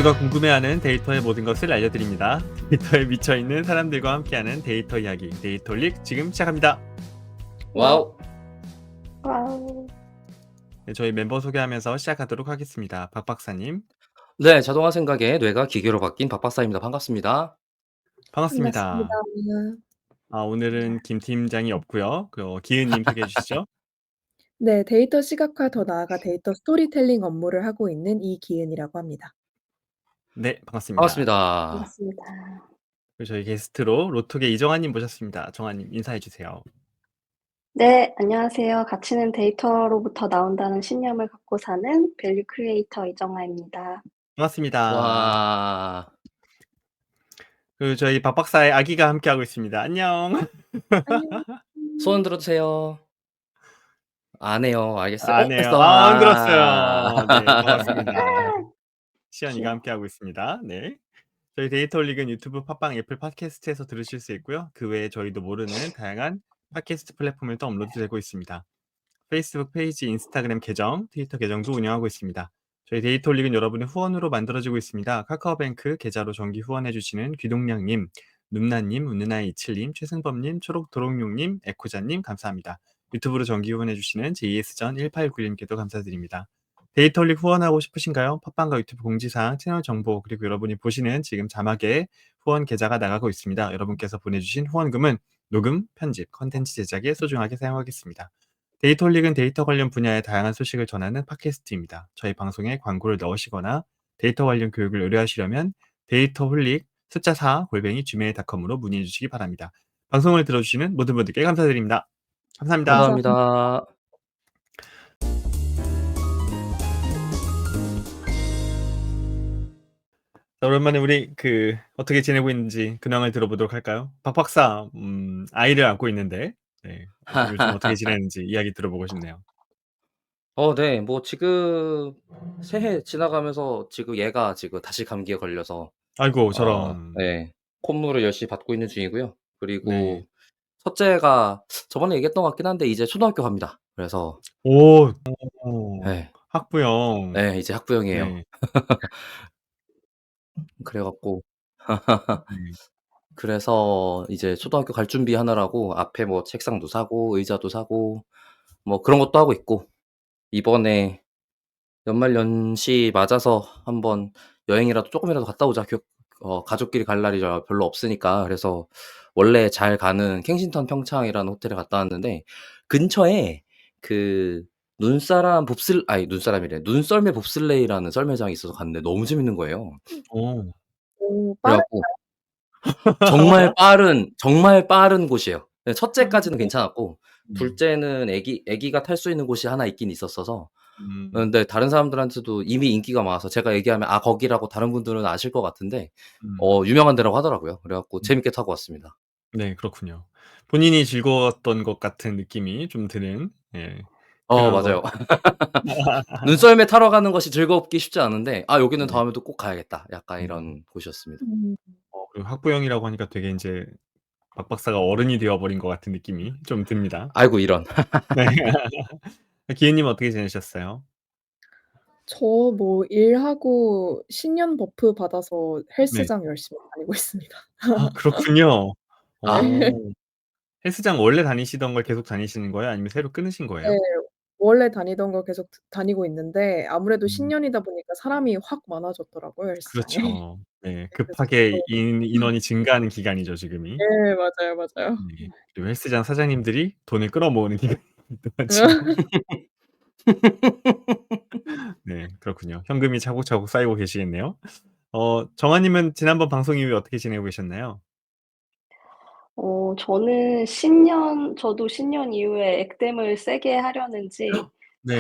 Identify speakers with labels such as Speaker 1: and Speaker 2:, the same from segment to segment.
Speaker 1: 모두가 궁금해하는 데이터의 모든 것을 알려드립니다. 데이터에 미쳐있는 사람들과 함께하는 데이터 이야기, 데이터릭 지금 시작합니다.
Speaker 2: 와우.
Speaker 3: 와우.
Speaker 1: 네, 저희 멤버 소개하면서 시작하도록 하겠습니다. 박 박사님.
Speaker 2: 네, 자동화 생각에 뇌가 기계로 바뀐 박 박사입니다. 반갑습니다.
Speaker 1: 반갑습니다. 오늘은 김 팀장이 없고요. 기은님 소개해 주시죠.
Speaker 3: 네, 데이터 시각화 더 나아가 데이터 스토리텔링 업무를 하고 있는 이기은이라고 합니다.
Speaker 1: 네, 반갑습니다.
Speaker 2: 반갑습니다.
Speaker 3: 반갑습니다.
Speaker 1: 그리고 저희 게스트로 로톡의 이정아님 모셨습니다. 정아님 인사해 주세요.
Speaker 4: 네, 안녕하세요. 가치는 데이터로부터 나온다는 신념을 갖고 사는 밸류 크리에이터 이정아입니다.
Speaker 1: 반갑습니다.
Speaker 2: 와.
Speaker 1: 그리고 저희 박 박사의 아기가 함께하고 있습니다. 안녕.
Speaker 3: 안녕.
Speaker 2: 손 들어주세요. 안 해요. 알겠어요.
Speaker 1: 안 해요.
Speaker 2: 했어.
Speaker 1: 안 들었어요. 네, 반갑습니다. 시연이가 함께하고 있습니다. 네. 저희 데이터릭은 유튜브, 팟빵, 애플 팟캐스트에서 들으실 수 있고요. 그 외에 저희도 모르는 다양한 팟캐스트 플랫폼에도 업로드되고 있습니다. 페이스북 페이지, 인스타그램 계정, 트위터 계정도 운영하고 있습니다. 저희 데이터릭은 여러분의 후원으로 만들어지고 있습니다. 카카오뱅크 계좌로 정기 후원해주시는 귀동량님, 눈나님, 운누나이27님, 최승범님, 초록도롱용님, 에코자님 감사합니다. 유튜브로 정기 후원해주시는 JS전 1891님께도 감사드립니다. 데이터릭 후원하고 싶으신가요? 팟빵과 유튜브 공지사항, 채널 정보, 그리고 여러분이 보시는 지금 자막에 후원 계좌가 나가고 있습니다. 여러분께서 보내주신 후원금은 녹음, 편집, 컨텐츠 제작에 소중하게 사용하겠습니다. 데이터릭은 데이터 관련 분야의 다양한 소식을 전하는 팟캐스트입니다. 저희 방송에 광고를 넣으시거나 데이터 관련 교육을 의뢰하시려면 데이터홀릭 숫자 4 gmail.com으로 문의해 주시기 바랍니다. 방송을 들어주시는 모든 분들께 감사드립니다. 감사합니다.
Speaker 2: 감사합니다.
Speaker 1: 자, 오랜만에 우리 어떻게 지내고 있는지 근황을 들어보도록 할까요? 박 박사, 아이를 안고 있는데 네, 요즘 어떻게 지내는지 이야기 들어보고 싶네요.
Speaker 2: 네. 뭐 지금 새해 지나가면서 지금 얘가 지금 다시 감기에 걸려서
Speaker 1: 아이고 저런.
Speaker 2: 네. 콧물을 열심히 받고 있는 중이고요. 그리고
Speaker 1: 네.
Speaker 2: 첫째가 저번에 얘기했던 것 같긴 한데 이제 초등학교 갑니다. 그래서
Speaker 1: 오,
Speaker 2: 네.
Speaker 1: 학부형.
Speaker 2: 네, 이제 학부형이에요.
Speaker 1: 네.
Speaker 2: 그래 갖고
Speaker 1: 네.
Speaker 2: 그래서 이제 초등학교 갈 준비하느라고 앞에 뭐 책상도 사고 의자도 사고 뭐 그런 것도 하고 있고, 이번에 연말연시 맞아서 한번 여행이라도 쪼끔이라도 갔다 오자. 가족끼리 갈 날이 별로 없으니까. 그래서 원래 잘 가는 켄싱턴 평창이라는 호텔에 갔다 왔는데 근처에 그 눈썰매 봅슬레이라는 썰매장이 있어서 갔는데 너무 재밌는 거예요.
Speaker 1: 오.
Speaker 3: 오,
Speaker 2: 그래
Speaker 3: 빠른
Speaker 2: 갖고 정말 빠른 곳이에요. 네, 첫째까지는 괜찮았고 둘째는 애기가 탈 수 있는 곳이 하나 있긴 있었어서 근데 다른 사람들한테도 이미 인기가 많아서 제가 얘기하면 거기라고 다른 분들은 아실 것 같은데 유명한 데라고 하더라고요. 그래 갖고 재밌게 타고 왔습니다.
Speaker 1: 네, 그렇군요. 본인이 즐거웠던 것 같은 느낌이 좀 드는 그런
Speaker 2: 맞아요.
Speaker 1: 것.
Speaker 2: 눈썰매 타러 가는 것이 즐겁기 쉽지 않은데 여기는
Speaker 1: 네.
Speaker 2: 다음에도 꼭 가야겠다. 약간 이런 곳이었습니다.
Speaker 1: 그리고 학부형이라고 하니까 되게 이제 박 박사가 어른이 되어버린 것 같은 느낌이 좀 듭니다.
Speaker 2: 아이고 이런.
Speaker 1: 네. 기은님 어떻게 지내셨어요?
Speaker 3: 저 뭐 일하고 신년 버프 받아서
Speaker 1: 네.
Speaker 3: 헬스장 열심히 다니고 있습니다.
Speaker 1: 그렇군요.
Speaker 3: 네.
Speaker 1: 헬스장 원래 다니시던 걸 계속 다니시는 거예요? 아니면 새로 끊으신 거예요?
Speaker 3: 네. 원래 다니던 걸 계속 다니고 있는데 아무래도
Speaker 1: 음.
Speaker 3: 신년이다 보니까 사람이 확 많아졌더라고요, 헬스장에.
Speaker 1: 그렇죠. 네.
Speaker 3: 그래서
Speaker 1: 급하게 인원이 증가하는 기간이죠, 지금이.
Speaker 3: 네, 맞아요.
Speaker 1: 네. 그리고 헬스장 사장님들이 돈을 끌어모으는 기간이기도 하죠. 네, 그렇군요. 현금이 차곡차곡 쌓이고 계시겠네요. 정아님은 지난번 방송 이후에 어떻게 지내고 계셨나요?
Speaker 4: 저도 신년 이후에 액땜을 세게 하려는지
Speaker 1: 네.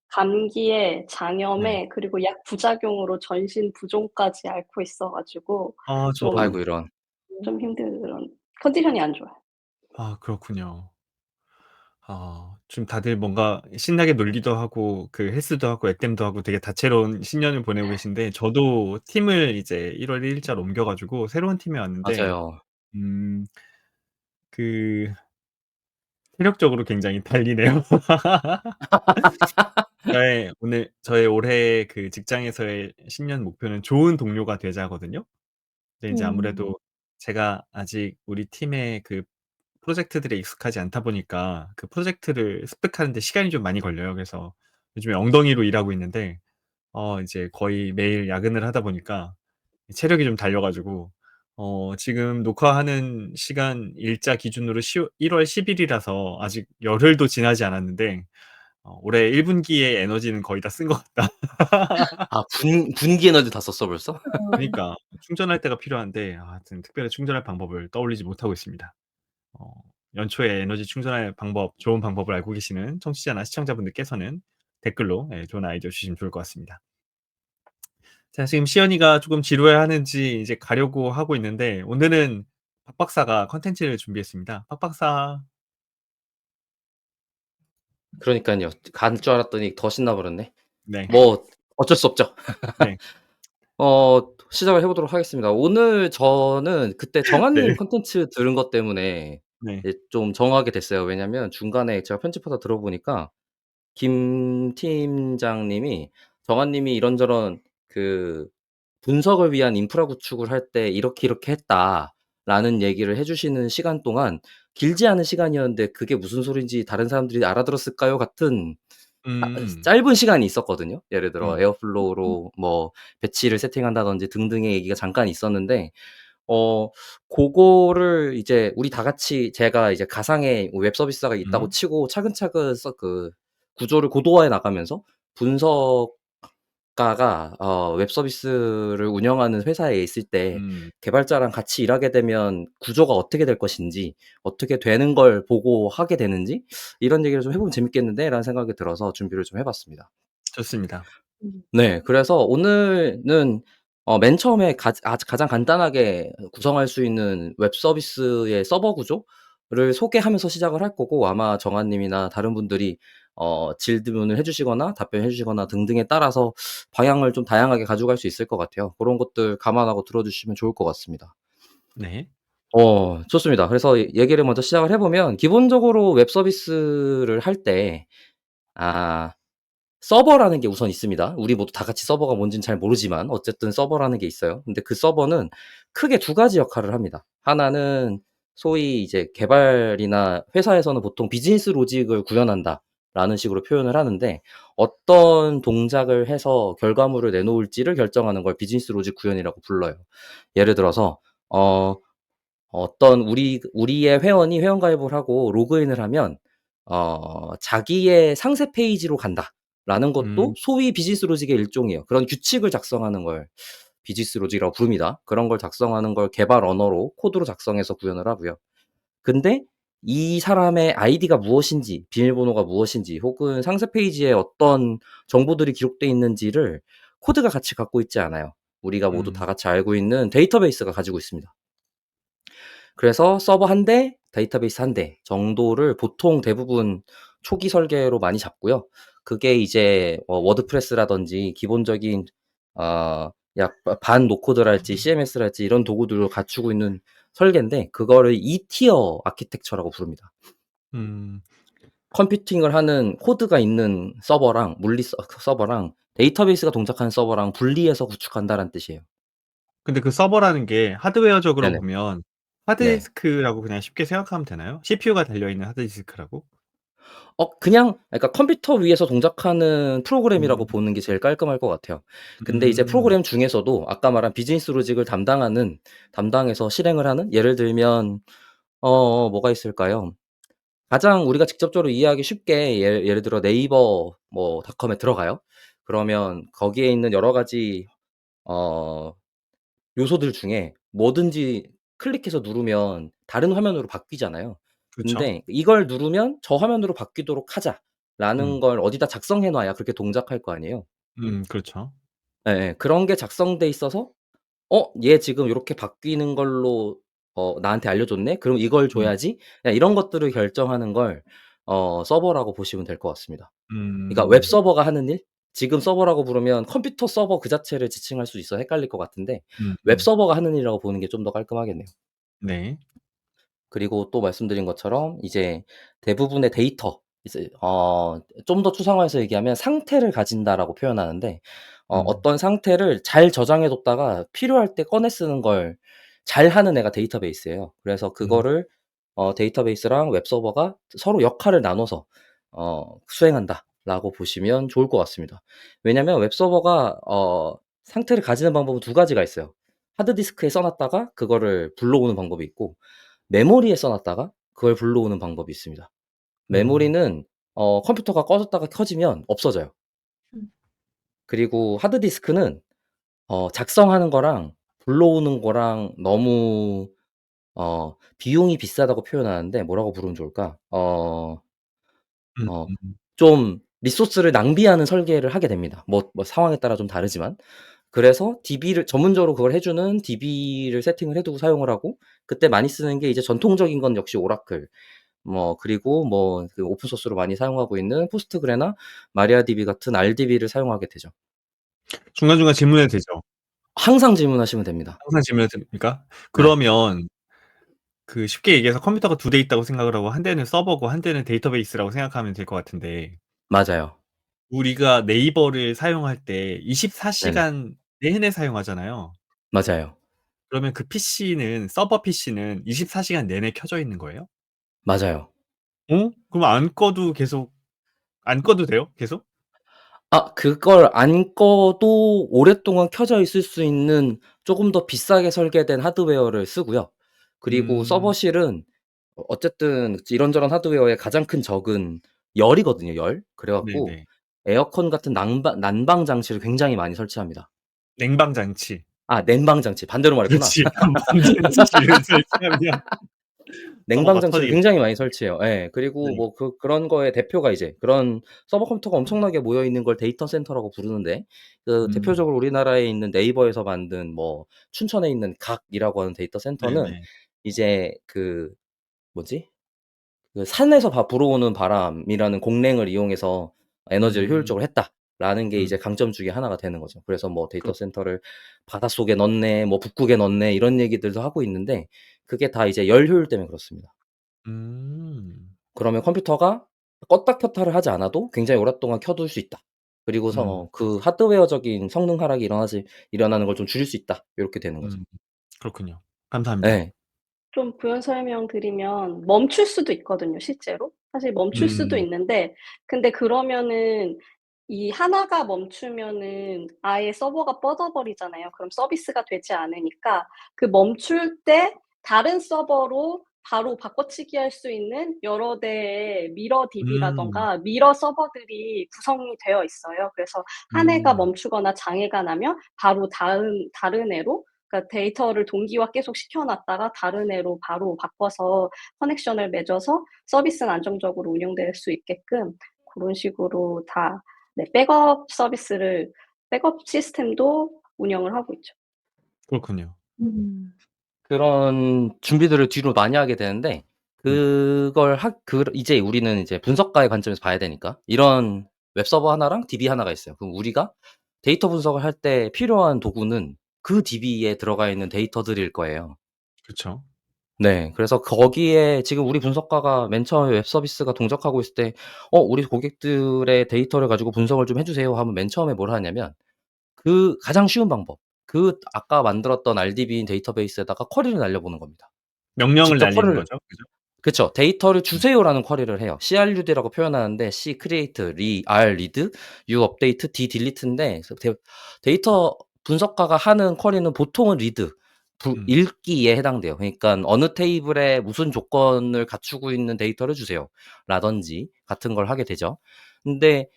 Speaker 4: 감기에
Speaker 1: 네.
Speaker 4: 장염에 그리고 약 부작용으로 전신 부종까지 앓고 있어 가지고 좀
Speaker 2: 아이고 이런.
Speaker 4: 힘든 그런 컨디션이 안 좋아요.
Speaker 1: 그렇군요. 좀 다들 뭔가 신나게 놀기도 하고 그 헬스도 하고 액땜도 하고 되게 다채로운 신년을 보내고 계신데 저도 팀을 이제 1월 1 일자로 옮겨 가지고 새로운 팀에 왔는데
Speaker 2: 맞아요.
Speaker 1: 음 그 체력적으로 굉장히 달리네요. 저의 올해 그 직장에서의 신년 목표는 "좋은 동료가 되자."거든요. 근데 인제
Speaker 3: 음.
Speaker 1: 아무래도 제가 아직 우리 팀의 그 프로젝트들에 익숙하지 않다 보니까 그 프로젝트를 습득하는 데 시간이 좀 많이 걸려요. 그래서 요즘에 엉덩이로 일하고 있는데 이제 거의 매일 야근을 하다 보니까 체력이 좀 달려 가지고 지금 녹화하는 시간 일자 기준으로 1월 10 일이라서 아직 열흘도 지나지 않았는데 올해 1 분기의 에너지는 거의 다 쓴 것 같다.
Speaker 2: 아 분기 에너지 다 썼어 벌써?
Speaker 3: 어.
Speaker 1: 그니까 충전할 때가 필요한데 하여튼 특별히 충전할 방법을 떠올리지 못하고 있습니다. 어 연초에 에너지 충전할 방법 좋은 방법을 알고 계시는 청취자나 시청자분들께서는 댓글로 좋은 아이디어 주시면 좋을 것 같습니다. 자 지금 시연이가 쪼금 지루해하는지 이제 가려고 하고 있는데 오늘은 박 박사가 콘텐츠를 준비했습니다. 박 박사.
Speaker 2: 그러니깐요. 간 줄 알았더니 더 신나 버렸네.
Speaker 1: 네.
Speaker 2: 뭐 어쩔 수 없죠.
Speaker 1: 네.
Speaker 2: 시작을 해 보도록 하겠습니다. 오늘 저는 그때 정한
Speaker 1: 네.
Speaker 2: 님 콘텐츠 들은 것 때문에
Speaker 1: 네.
Speaker 2: 이제 좀 정하게 됐어요. 왜냐면 중간에 제가 편집하다 들어보니까 김 팀장님이 정한 님이 이런저런 그 분석을 위한 인프라 구축을 할 때 "이렇게, 이렇게 했다."라는 얘기를 해 주시는 시간 동안 길지 않은 시간이었는데 "그게 무슨 소린지 다른 사람들이 알아들었을까요?" 같은
Speaker 1: 음.
Speaker 2: 짧은 시간이 있었거든요. 예를 들어
Speaker 1: 음.
Speaker 2: 에어플로우로 뭐 배치를 세팅한다든지 등등의 얘기가 잠깐 있었는데 어 고거를 이제 우리 다 같이 제가 이제 가상의 웹 서비스가 있다고
Speaker 1: 음.
Speaker 2: 치고 차근차근 구조를 고도화해 나가면서 분석가가 웹 서비스를 운영하는 회사에 있을 때
Speaker 1: 음.
Speaker 2: 개발자랑 같이 일하게 되면 구조가 어떻게 될 것인지, 어떻게 되는 걸 보고 하게 되는지 이런 얘기를 좀 해 보면 재밌겠는데라는 생각이 들어서 준비를 좀 해 봤습니다.
Speaker 1: 좋습니다.
Speaker 3: 음.
Speaker 2: 네. 그래서 오늘은 맨 처음에 가장 간단하게 구성할 수 있는 웹 서비스의 서버 구조를 소개하면서 시작을 할 거고 아마 정한 님이나 다른 분들이 질문을 해 주시거나 답변해 주시거나 등등에 따라서 방향을 좀 다양하게 가져갈 수 있을 것 같아요. 고런 것들 감안하고 들어 주시면 좋을 것 같습니다.
Speaker 1: 네.
Speaker 2: 좋습니다. 그래서 얘기를 먼저 시작을 해 보면 기본적으로 웹 서비스를 할 때 아 서버라는 게 우선 있습니다. 우리 모두 다 같이 서버가 뭔지는 잘 모르지만 어쨌든 서버라는 게 있어요. 근데 그 서버는 크게 두 가지 역할을 합니다. 하나는 소위 이제 개발이나 회사에서는 보통 "비즈니스 로직을 구현한다."라는 식으로 표현을 하는데 어떤 동작을 해서 결과물을 내놓을지를 결정하는 걸 비즈니스 로직 구현이라고 불러요. 예를 들어서 어 어떤 우리의 회원이 회원 가입을 하고 로그인을 하면 자기의 상세 페이지로 간다라는 것도
Speaker 1: 음.
Speaker 2: 소위 비즈니스 로직의 일종이에요. 그런 규칙을 작성하는 걸 비즈니스 로직이라고 부릅니다. 그런 걸 작성하는 걸 개발 언어로 코드로 작성해서 구현을 하고요. 근데 이 사람의 아이디가 무엇인지, 비밀번호가 무엇인지 혹은 상세 페이지에 어떤 정보들이 기록돼 있는지를 코드가 같이 갖고 있지 않아요. 우리가 모두 다
Speaker 1: 음.
Speaker 2: 같이 알고 있는 데이터베이스가 가지고 있습니다. 그래서 서버 한 대, 데이터베이스 한 대 정도를 보통 대부분 초기 설계로 많이 잡고요. 그게 이제 워드프레스라든지 기본적인 약 반 노코드랄지 CMS랄지 이런 도구들을 갖추고 있는 설계인데 그거를 2 티어 아키텍처라고 부릅니다.
Speaker 1: 음.
Speaker 2: 컴퓨팅을 하는 코드가 있는 서버랑 서버랑 데이터베이스가 동작하는 서버랑 분리해서 구축한다는 뜻이에요.
Speaker 1: 근데 그 서버라는 게 하드웨어적으로
Speaker 2: 네네.
Speaker 1: 보면
Speaker 2: 네.
Speaker 1: 하드디스크라고 그냥 쉽게 생각하면 되나요? CPU가 달려 있는 하드디스크라고?
Speaker 2: 그냥 그러니까 컴퓨터 위에서 동작하는 프로그램이라고
Speaker 1: 음.
Speaker 2: 보는 게 제일 깔끔할 것 같아요. 근데 이제
Speaker 1: 음.
Speaker 2: 프로그램 중에서도 아까 말한 비즈니스 로직을 담당해서 실행을 하는 예를 들면 뭐가 있을까요? 가장 우리가 직접적으로 이해하기 쉽게 예를 들어 네이버 뭐 닷컴에 들어가요. 그러면 거기에 있는 여러 가지 어 요소들 중에 뭐든지 클릭해서 누르면 다른 화면으로 바뀌잖아요.
Speaker 1: 그쵸.
Speaker 2: 근데 이걸 누르면 "저 화면으로 바뀌도록 하자."라는
Speaker 1: 음.
Speaker 2: 걸 어디다 작성해 놔야 그렇게 동작할 거 아니에요.
Speaker 1: 그렇죠.
Speaker 2: 예예. 그런 게 작성돼 있어서 얘 지금 요렇게 바뀌는 걸로 나한테 알려줬네. 그럼 이걸
Speaker 1: 음.
Speaker 2: 줘야지." 그냥 이런 것들을 결정하는 걸 서버라고 보시면 될 것 같습니다. 그러니까 웹
Speaker 1: 음.
Speaker 2: 서버가 하는 일? 지금 서버라고 부르면 컴퓨터 서버 그 자체를 지칭할 수 있어 헷갈릴 것 같은데 웹
Speaker 1: 음음.
Speaker 2: 서버가 하는 일이라고 보는 게 좀 더 깔끔하겠네요.
Speaker 1: 네.
Speaker 2: 그리고 또 말씀드린 것처럼 이제 대부분의 데이터 이제 좀 더 추상화해서 얘기하면 "상태를 가진다."라고 표현하는데
Speaker 1: 음.
Speaker 2: 어떤 상태를 잘 저장해 뒀다가 필요할 때 꺼내 쓰는 걸 잘하는 애가 데이터베이스예요. 그래서
Speaker 1: 음.
Speaker 2: 그거를 데이터베이스랑 웹 서버가 서로 역할을 나눠서 수행한다라고 보시면 좋을 것 같습니다. 왜냐면 웹 서버가 상태를 가지는 방법은 두 가지가 있어요. 하드디스크에 써 놨다가 그거를 불러오는 방법이 있고 메모리에 써 놨다가 그걸 불러오는 방법이 있습니다.
Speaker 1: 음.
Speaker 2: 메모리는 컴퓨터가 꺼졌다가 켜지면 없어져요.
Speaker 3: 음.
Speaker 2: 그리고 하드디스크는 작성하는 거랑 불러오는 거랑 너무 비용이 비싸다고 표현하는데 뭐라고 부르면 좋을까? 어
Speaker 1: 음음.
Speaker 2: 좀 리소스를 낭비하는 설계를 하게 됩니다. 뭐 상황에 따라 좀 다르지만. 그래서 DB를 전문적으로 그걸 해 주는 DB를 세팅을 해 두고 사용을 하고 그때 많이 쓰는 게 이제 전통적인 건 역시 오라클 그리고 그 오픈 소스로 많이 사용하고 있는 포스트그레나 마리아DB 같은 RDB를 사용하게 되죠.
Speaker 1: 중간중간 질문해도 되죠?
Speaker 2: 항상 질문하시면 됩니다.
Speaker 1: 항상 질문해도 됩니까?
Speaker 2: 네.
Speaker 1: 그러면 그 쉽게 얘기해서 컴퓨터가 두 대 있다고 생각을 하고 한 대는 서버고 한 대는 데이터베이스라고 생각하면 될 것 같은데
Speaker 2: 맞아요.
Speaker 1: 우리가 네이버를 사용할 때
Speaker 2: 네네.
Speaker 1: 24시간 내내 사용하잖아요.
Speaker 2: 맞아요.
Speaker 1: 그러면 그 PC는 서버 PC는 24시간 내내 켜져 있는 거예요?
Speaker 2: 맞아요.
Speaker 1: 그럼 안 꺼도 돼요? 계속?
Speaker 2: 그걸 안 꺼도 오랫동안 켜져 있을 수 있는 쪼금 더 비싸게 설계된 하드웨어를 쓰고요. 그리고
Speaker 1: 음.
Speaker 2: 서버실은 어쨌든 이런저런 하드웨어의 가장 큰 적은 열이거든요, 열. 그래 갖고
Speaker 1: 네네.
Speaker 2: 에어컨 같은 난방 장치를 굉장히 많이 설치합니다.
Speaker 1: 냉방 장치.
Speaker 2: 냉방 장치. 반대로 말했구나.
Speaker 1: 그렇지. 난방 장치를 설치하면
Speaker 2: 냉방
Speaker 1: 서버가
Speaker 2: 장치를
Speaker 1: 터지겠죠.
Speaker 2: 굉장히 많이 설치해요. 예. 그리고
Speaker 1: 네.
Speaker 2: 그런 거의 대표가 이제 그런 서버 컴퓨터가 엄청나게 모여 있는 걸 데이터 센터라고 부르는데 그
Speaker 1: 음.
Speaker 2: 대표적으로 우리나라에 있는 네이버에서 만든 춘천에 있는 각이라고 하는 데이터 센터는
Speaker 1: 네네.
Speaker 2: 이제 뭐지? 그 산에서 불어오는 바람이라는 공랭을 이용해서 에너지를
Speaker 1: 음.
Speaker 2: 효율적으로 했다라는 게
Speaker 1: 음.
Speaker 2: 이제 강점 중에 하나가 되는 거죠. 그래서 데이터
Speaker 1: 그렇
Speaker 2: 센터를 바닷속에 넣네, 북극에 넣네 이런 얘기들도 하고 있는데 그게 다 이제 열 효율 때문에 그렇습니다.
Speaker 1: 음.
Speaker 2: 그러면 컴퓨터가 껐다 켰다를 하지 않아도 굉장히 오랫동안 켜둘 수 있다.
Speaker 1: 음.
Speaker 2: 그리고서 그 하드웨어적인 성능 하락이 일어나는 걸 좀 줄일 수 있다. 요렇게 되는 거죠.
Speaker 1: 음. 그렇군요. 감사합니다.
Speaker 2: 예.
Speaker 4: 좀 부연 설명드리면 멈출 수도 있거든요, 실제로. 사실 멈출 수도
Speaker 1: 음.
Speaker 4: 있는데 근데 그러면은 이 하나가 멈추면은 아예 서버가 뻗어 버리잖아요. 그럼 서비스가 되지 않으니까 그 멈출 때 다른 서버로 바로 바꿔치기 할 수 있는 여러 대의 미러
Speaker 1: 음.
Speaker 4: DB라든가 미러 서버들이 구성이 되어 있어요. 그래서 한 애가
Speaker 1: 음.
Speaker 4: 멈추거나 장애가 나면 바로 다른 애로, 그러니까 데이터를 동기화 계속 시켜 놨다가 다른 애로 바로 바꿔서 커넥션을 맺어서 서비스는 안정적으로 운영될 수 있게끔 고런 식으로 다, 네, 백업 시스템도 운영을 하고 있죠.
Speaker 1: 그렇군요.
Speaker 3: 음.
Speaker 2: 그런 준비들을 뒤로 많이 하게 되는데
Speaker 1: 음.
Speaker 2: 이제 우리는 이제 분석가의 관점에서 봐야 되니까 이런 웹 서버 하나랑 DB 하나가 있어요. 그럼 우리가 데이터 분석을 할 때 필요한 도구는 그 DB에 들어가 있는 데이터들일 거예요.
Speaker 1: 그쵸.
Speaker 2: 네. 그래서 거기에 지금 우리 분석가가 맨 처음에 웹 서비스가 동작하고 있을 때 우리 고객들의 데이터를 가지고 분석을 좀 해 주세요." 하면 맨 처음에 뭘 하냐면 그 가장 쉬운 방법. 아까 만들었던 RDB인 데이터베이스에다가 쿼리를 날려보는 겁니다.
Speaker 1: 명령을
Speaker 2: 직접
Speaker 1: 날리는
Speaker 2: 쿼리를
Speaker 1: 거죠. 그죠?
Speaker 2: 그쵸. "데이터를
Speaker 1: 음.
Speaker 2: 주세요."라는 쿼리를 해요. crud라고 표현하는데 c create, read, u update, d delete인데 데이터 분석가가 하는 쿼리는 보통은 read,
Speaker 1: 음.
Speaker 2: 읽기에 해당돼요. 그러니깐 "어느 테이블에 무슨 조건을 갖추고 있는 데이터를 주세요." 라든지 같은 걸 하게 되죠. 근데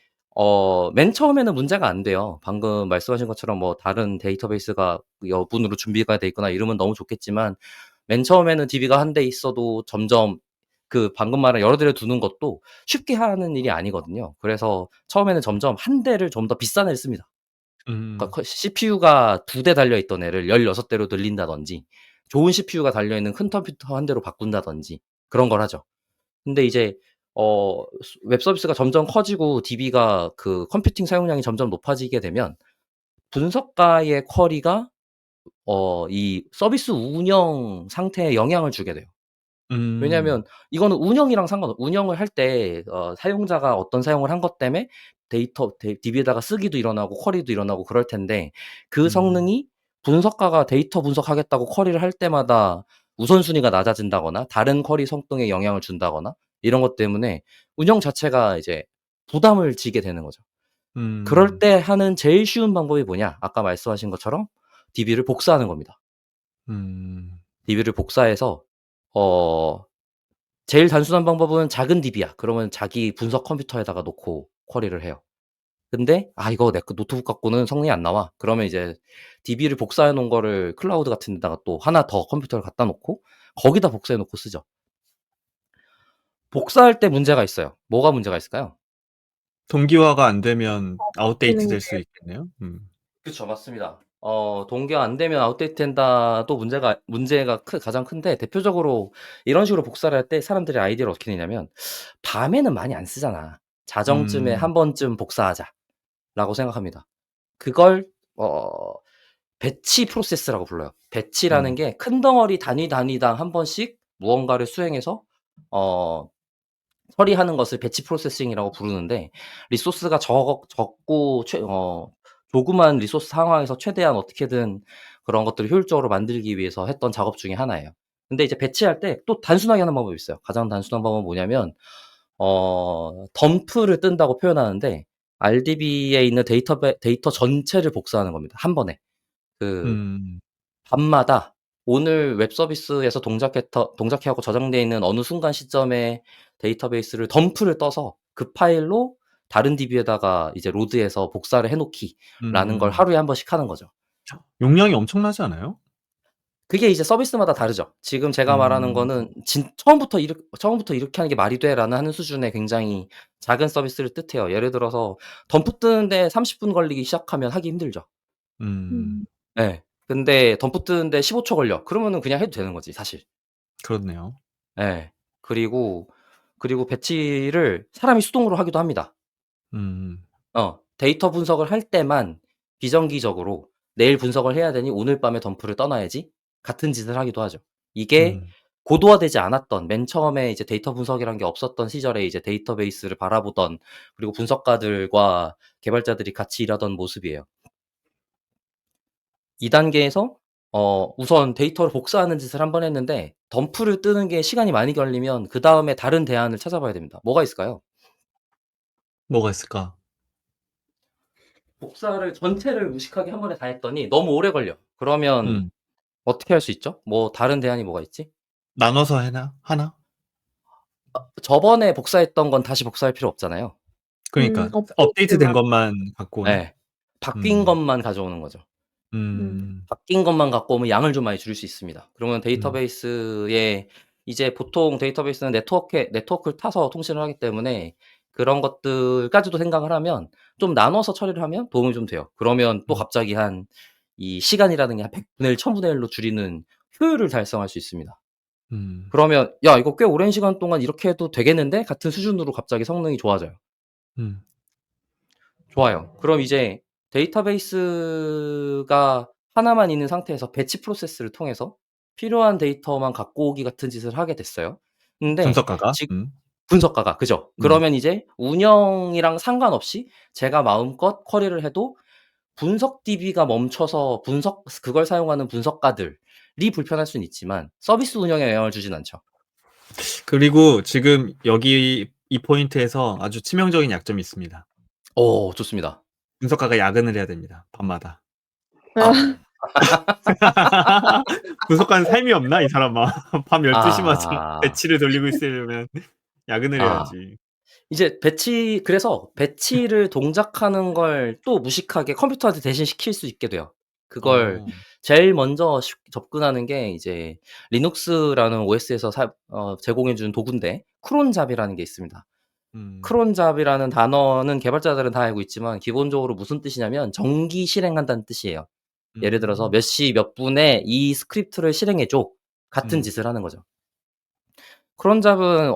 Speaker 2: 맨 처음에는 문제가 안 돼요. 방금 말씀하신 것처럼 다른 데이터베이스가 여분으로 준비가 돼 있거나 이러면 너무 좋겠지만 맨 처음에는 DB가 한 대 있어도 점점 방금 말한 여러 대를 두는 것도 쉽게 하는 일이 아니거든요. 그래서 처음에는 점점 한 대를 좀 더 비싼 애를 씁니다. 그러니까
Speaker 1: 음.
Speaker 2: CPU가 2대 달려 있던 애를 16 대로 늘린다든지 좋은 CPU가 달려 있는 큰 컴퓨터 한 대로 바꾼다든지 그런 걸 하죠. 근데 이제 웹 서비스가 점점 커지고 DB가 그 컴퓨팅 사용량이 점점 높아지게 되면 분석가의 쿼리가 이 서비스 운영 상태에 영향을 주게 돼요. 왜냐하면 이거는 운영이랑 운영을 할 때 사용자가 어떤 사용을 한 것 때문에 DB에다가 쓰기도 일어나고 쿼리도 일어나고 그럴 텐데 그 성능이 분석가가 데이터 분석하겠다고 쿼리를 할 때마다 우선순위가 낮아진다거나 다른 쿼리 성능에 영향을 준다거나 이런 것 때문에 운영 자체가 이제 부담을 지게 되는 거죠. 그럴 때 하는 제일 쉬운 방법이 뭐냐? 아까 말씀하신 것처럼 DB를 복사하는 겁니다. DB를 복사해서 제일 단순한 방법은 작은 DB야. 그러면 자기 분석 컴퓨터에다가 놓고 쿼리를 해요. 근데 이거 내 노트북 갖고는 성능이 안 나와. 그러면 이제 DB를 복사해 놓은 거를 클라우드 같은 데다가 또 하나 더 컴퓨터를 갖다 놓고 거기다 복사해 놓고 쓰죠. 복사할 때 문제가 있어요. 뭐가 문제가 있을까요?
Speaker 1: 동기화가 안 되면 아웃데이트
Speaker 3: 되는
Speaker 1: 될
Speaker 3: 게
Speaker 1: 수 있겠네요.
Speaker 2: 그쵸. 맞습니다. 동기화 안 되면 아웃데이트 된다도 문제가 가장 큰데 대표적으로 이런 식으로 복사를 할 때 사람들이 아이디어를 어떻게 내냐면 밤에는 많이 안 쓰잖아. 자정쯤에 한 번쯤 복사하자라고 생각합니다. 그걸 배치 프로세스라고 불러요. 배치라는 게 큰 덩어리 단위당 한 번씩 무언가를 수행해서 처리하는 것을 배치 프로세싱이라고 부르는데 리소스가 적고 조그만 리소스 상황에서 최대한 어떻게든 그런 것들을 효율적으로 만들기 위해서 했던 작업 중에 하나예요. 근데 이제 배치할 때 또 단순하게 하는 방법이 있어요. 가장 단순한 방법은 뭐냐면 덤프를 뜬다고 표현하는데 RDB에 있는 데이터 전체를 복사하는 겁니다. 한 번에. 밤마다 오늘 웹 서비스에서 동작해하고 저장되어 있는 어느 순간 시점에 데이터베이스를 덤프를 떠서 그 파일로 다른 DB에다가 이제 로드해서 복사를 해 놓기라는 걸 하루에 한 번씩 하는 거죠.
Speaker 1: 용량이 엄청나지 않아요?
Speaker 2: 그게 이제 서비스마다 다르죠. 지금 제가 말하는 거는 처음부터 이렇게 하는 게 말이 돼라는 하는 수준의 굉장히 작은 서비스를 뜻해요. 예를 들어서 덤프 뜨는데 30분 걸리기 시작하면 하기 힘들죠. 예. 근데 덤프 뜨는데 15초 걸려. 그러면은 그냥 해도 되는 거지 사실.
Speaker 1: 그렇네요.
Speaker 2: 예. 그리고 배치를 사람이 수동으로 하기도 합니다. 데이터 분석을 할 때만 비정기적으로 '내일 분석을 해야 되니 오늘 밤에 덤프를 떠 놔야지.' 같은 짓을 하기도 하죠. 이게 고도화되지 않았던 맨 처음에 이제 데이터 분석이란 게 없었던 시절에 이제 데이터베이스를 바라보던 그리고 분석가들과 개발자들이 같이 일하던 모습이에요. 이 단계에서 우선 데이터를 복사하는 짓을 한 번 했는데 덤프를 뜨는 게 시간이 많이 걸리면 그다음에 다른 대안을 찾아봐야 됩니다. 뭐가 있을까요?
Speaker 1: 뭐가 있을까?
Speaker 2: 복사를 전체를 무식하게 한 번에 다 했더니 너무 오래 걸려. 그러면 어떻게 할 수 있죠? 뭐 다른 대안이 뭐가 있지?
Speaker 1: 나눠서 하나?
Speaker 2: 저번에 복사했던 건 다시 복사할 필요 없잖아요.
Speaker 1: 그러니까 업데이트된 것만 갖고 오는?
Speaker 2: 네. 바뀐 것만 가져오는 거죠. 바뀐 것만 갖고 오면 양을 좀 많이 줄일 수 있습니다. 그러면 데이터베이스에 이제 보통 데이터베이스는 네트워크를 타서 통신을 하기 때문에 그런 것들까지도 생각을 하면 좀 나눠서 처리를 하면 도움이 좀 돼요. 그러면 또 갑자기 이 시간이라는 게 한 100분의 1, 1000분의 1로 줄이는 효율을 달성할 수 있습니다. 그러면 '야 이거 꽤 오랜 시간 동안 이렇게 해도 되겠는데?' 같은 수준으로 갑자기 성능이 좋아져요. 좋아요. 그럼 이제 데이터베이스가 하나만 있는 상태에서 배치 프로세스를 통해서 필요한 데이터만 갖고 오기 같은 짓을 하게 됐어요. 근데
Speaker 1: 분석가가?
Speaker 2: 분석가가 그죠. 그러면 이제 운영이랑 상관없이 제가 마음껏 쿼리를 해도 분석 DB가 멈춰서 그걸 사용하는 분석가들이 불편할 수는 있지만 서비스 운영에 영향을 주진 않죠.
Speaker 1: 그리고 지금 여기 이 포인트에서 아주 치명적인 약점이 있습니다.
Speaker 2: 좋습니다.
Speaker 1: 분석가가 야근을 해야 됩니다, 밤마다. 분석가는 삶이 없나 이 사람아. 밤 12시마다 배치를 돌리고 있으려면 야근을 해야지.
Speaker 2: 이제 그래서 배치를 동작하는 걸 또 무식하게 컴퓨터한테 대신 시킬 수 있게 돼요. 그걸 제일 먼저 접근하는 게 이제 리눅스라는 OS에서 제공해 주는 도구인데 크론잡이라는 게 있습니다. 크론잡이라는 단어는 개발자들은 다 알고 있지만 기본적으로 무슨 뜻이냐면 정기 실행한다는 뜻이에요. 예를 들어서 몇 시 몇 분에 이 스크립트를 실행해 줘 같은 짓을 하는 거죠. 크론 잡은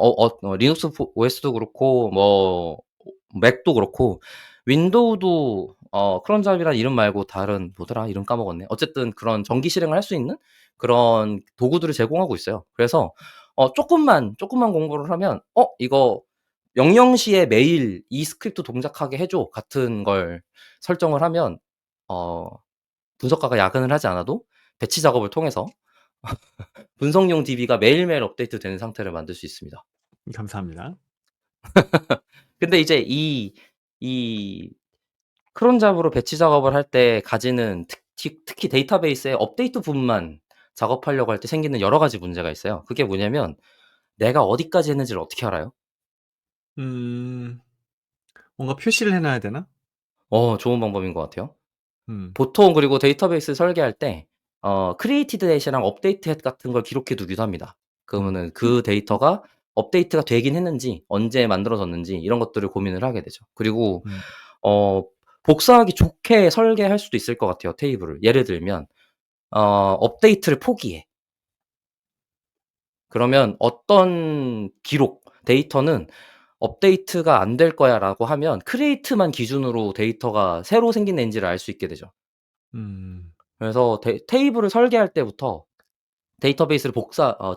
Speaker 2: 리눅스 OS도 그렇고 뭐 맥도 그렇고 윈도우도 크론 잡이란 이름 말고 다른 뭐더라? 이름 까먹었네. 어쨌든 그런 정기 실행을 할 수 있는 그런 도구들을 제공하고 있어요. 그래서 조금만 공부를 하면 이거 명령시에 매일 이 스크립트 동작하게 해줘 같은 걸 설정을 하면 분석가가 야근을 하지 않아도 배치 작업을 통해서 분석용 DB가 매일매일 업데이트되는 상태를 만들 수 있습니다.
Speaker 1: 감사합니다.
Speaker 2: 근데 이제 이 크론 잡으로 배치 작업을 할 때 가지는 특히 데이터베이스의 업데이트 부분만 작업하려고 할 때 생기는 여러 가지 문제가 있어요. 그게 뭐냐면 내가 어디까지 했는지를 어떻게 알아요?
Speaker 1: 뭔가 표시를 해놔야 되나?
Speaker 2: 좋은 방법인 것 같아요.
Speaker 1: 음.
Speaker 2: 보통 그리고 데이터베이스 설계할 때 created hat이랑 update hat 같은 걸 기록해 두기도 합니다. 그러면은 그 데이터가 업데이트가 되긴 했는지 언제 만들어졌는지 이런 것들을 고민을 하게 되죠. 그리고 복사하기 좋게 설계할 수도 있을 것 같아요. 테이블을. 예를 들면 업데이트를 포기해. 그러면 어떤 기록, 데이터는 업데이트가 안 될 거야 라고 하면 create만 기준으로 데이터가 새로 생긴 애인지를 알 수 있게 되죠. 그래서 테이블을 설계할 때부터 데이터베이스를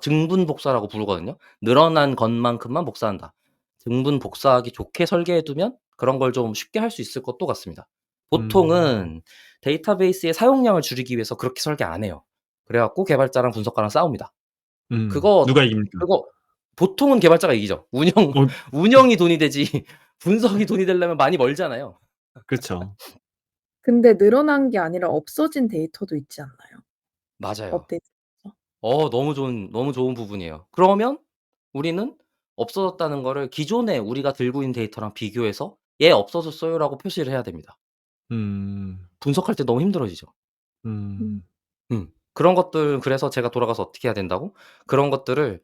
Speaker 2: 증분 복사라고 부르거든요. 늘어난 것만큼만 복사한다. 증분 복사하기 좋게 설계해두면 그런 걸 좀 쉽게 할 수 있을 것도 같습니다. 보통은 데이터베이스의 사용량을 줄이기 위해서 그렇게 설계 안 해요. 그래갖고 개발자랑 분석가랑 싸웁니다.
Speaker 1: 누가 이깁니까?
Speaker 2: 그거 보통은 개발자가 이기죠. 운영이 돈이 되지 분석이 돈이 되려면 많이 멀잖아요.
Speaker 1: 그렇죠.
Speaker 3: 근데 늘어난 게 아니라 없어진 데이터도 있지 않나요?
Speaker 2: 맞아요.
Speaker 3: 업데이트.
Speaker 2: 너무 좋은 부분이에요. 그러면 우리는 없어졌다는 거를 기존에 우리가 들고 있는 데이터랑 비교해서 얘 없어졌어요라고 표시를 해야 됩니다. 분석할 때 너무 힘들어지죠. 그런 것들 그래서 제가 돌아가서 어떻게 해야 된다고? 그런 것들을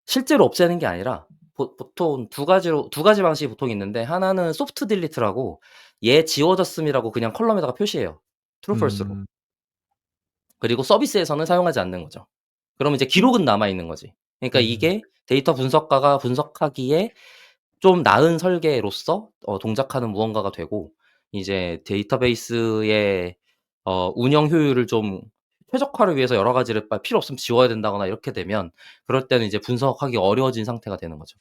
Speaker 2: 실제로 없애는 게 아니라 보통 두 가지 방식이 보통 있는데 하나는 소프트 딜리트라고 얘 지워졌음이라고 그냥 컬럼에다가 표시해요. true false로. 그리고 서비스에서는 사용하지 않는 거죠. 그러면 이제 기록은 남아 있는 거지. 그러니까 이게 데이터 분석가가 분석하기에 좀 나은 설계로서 동작하는 무언가가 되고 이제 데이터베이스의 운영 효율을 좀 최적화를 위해서 여러 가지를 필요 없으면 지워야 된다거나 이렇게 되면 그럴 때는 이제 분석하기 어려워진 상태가 되는 거죠.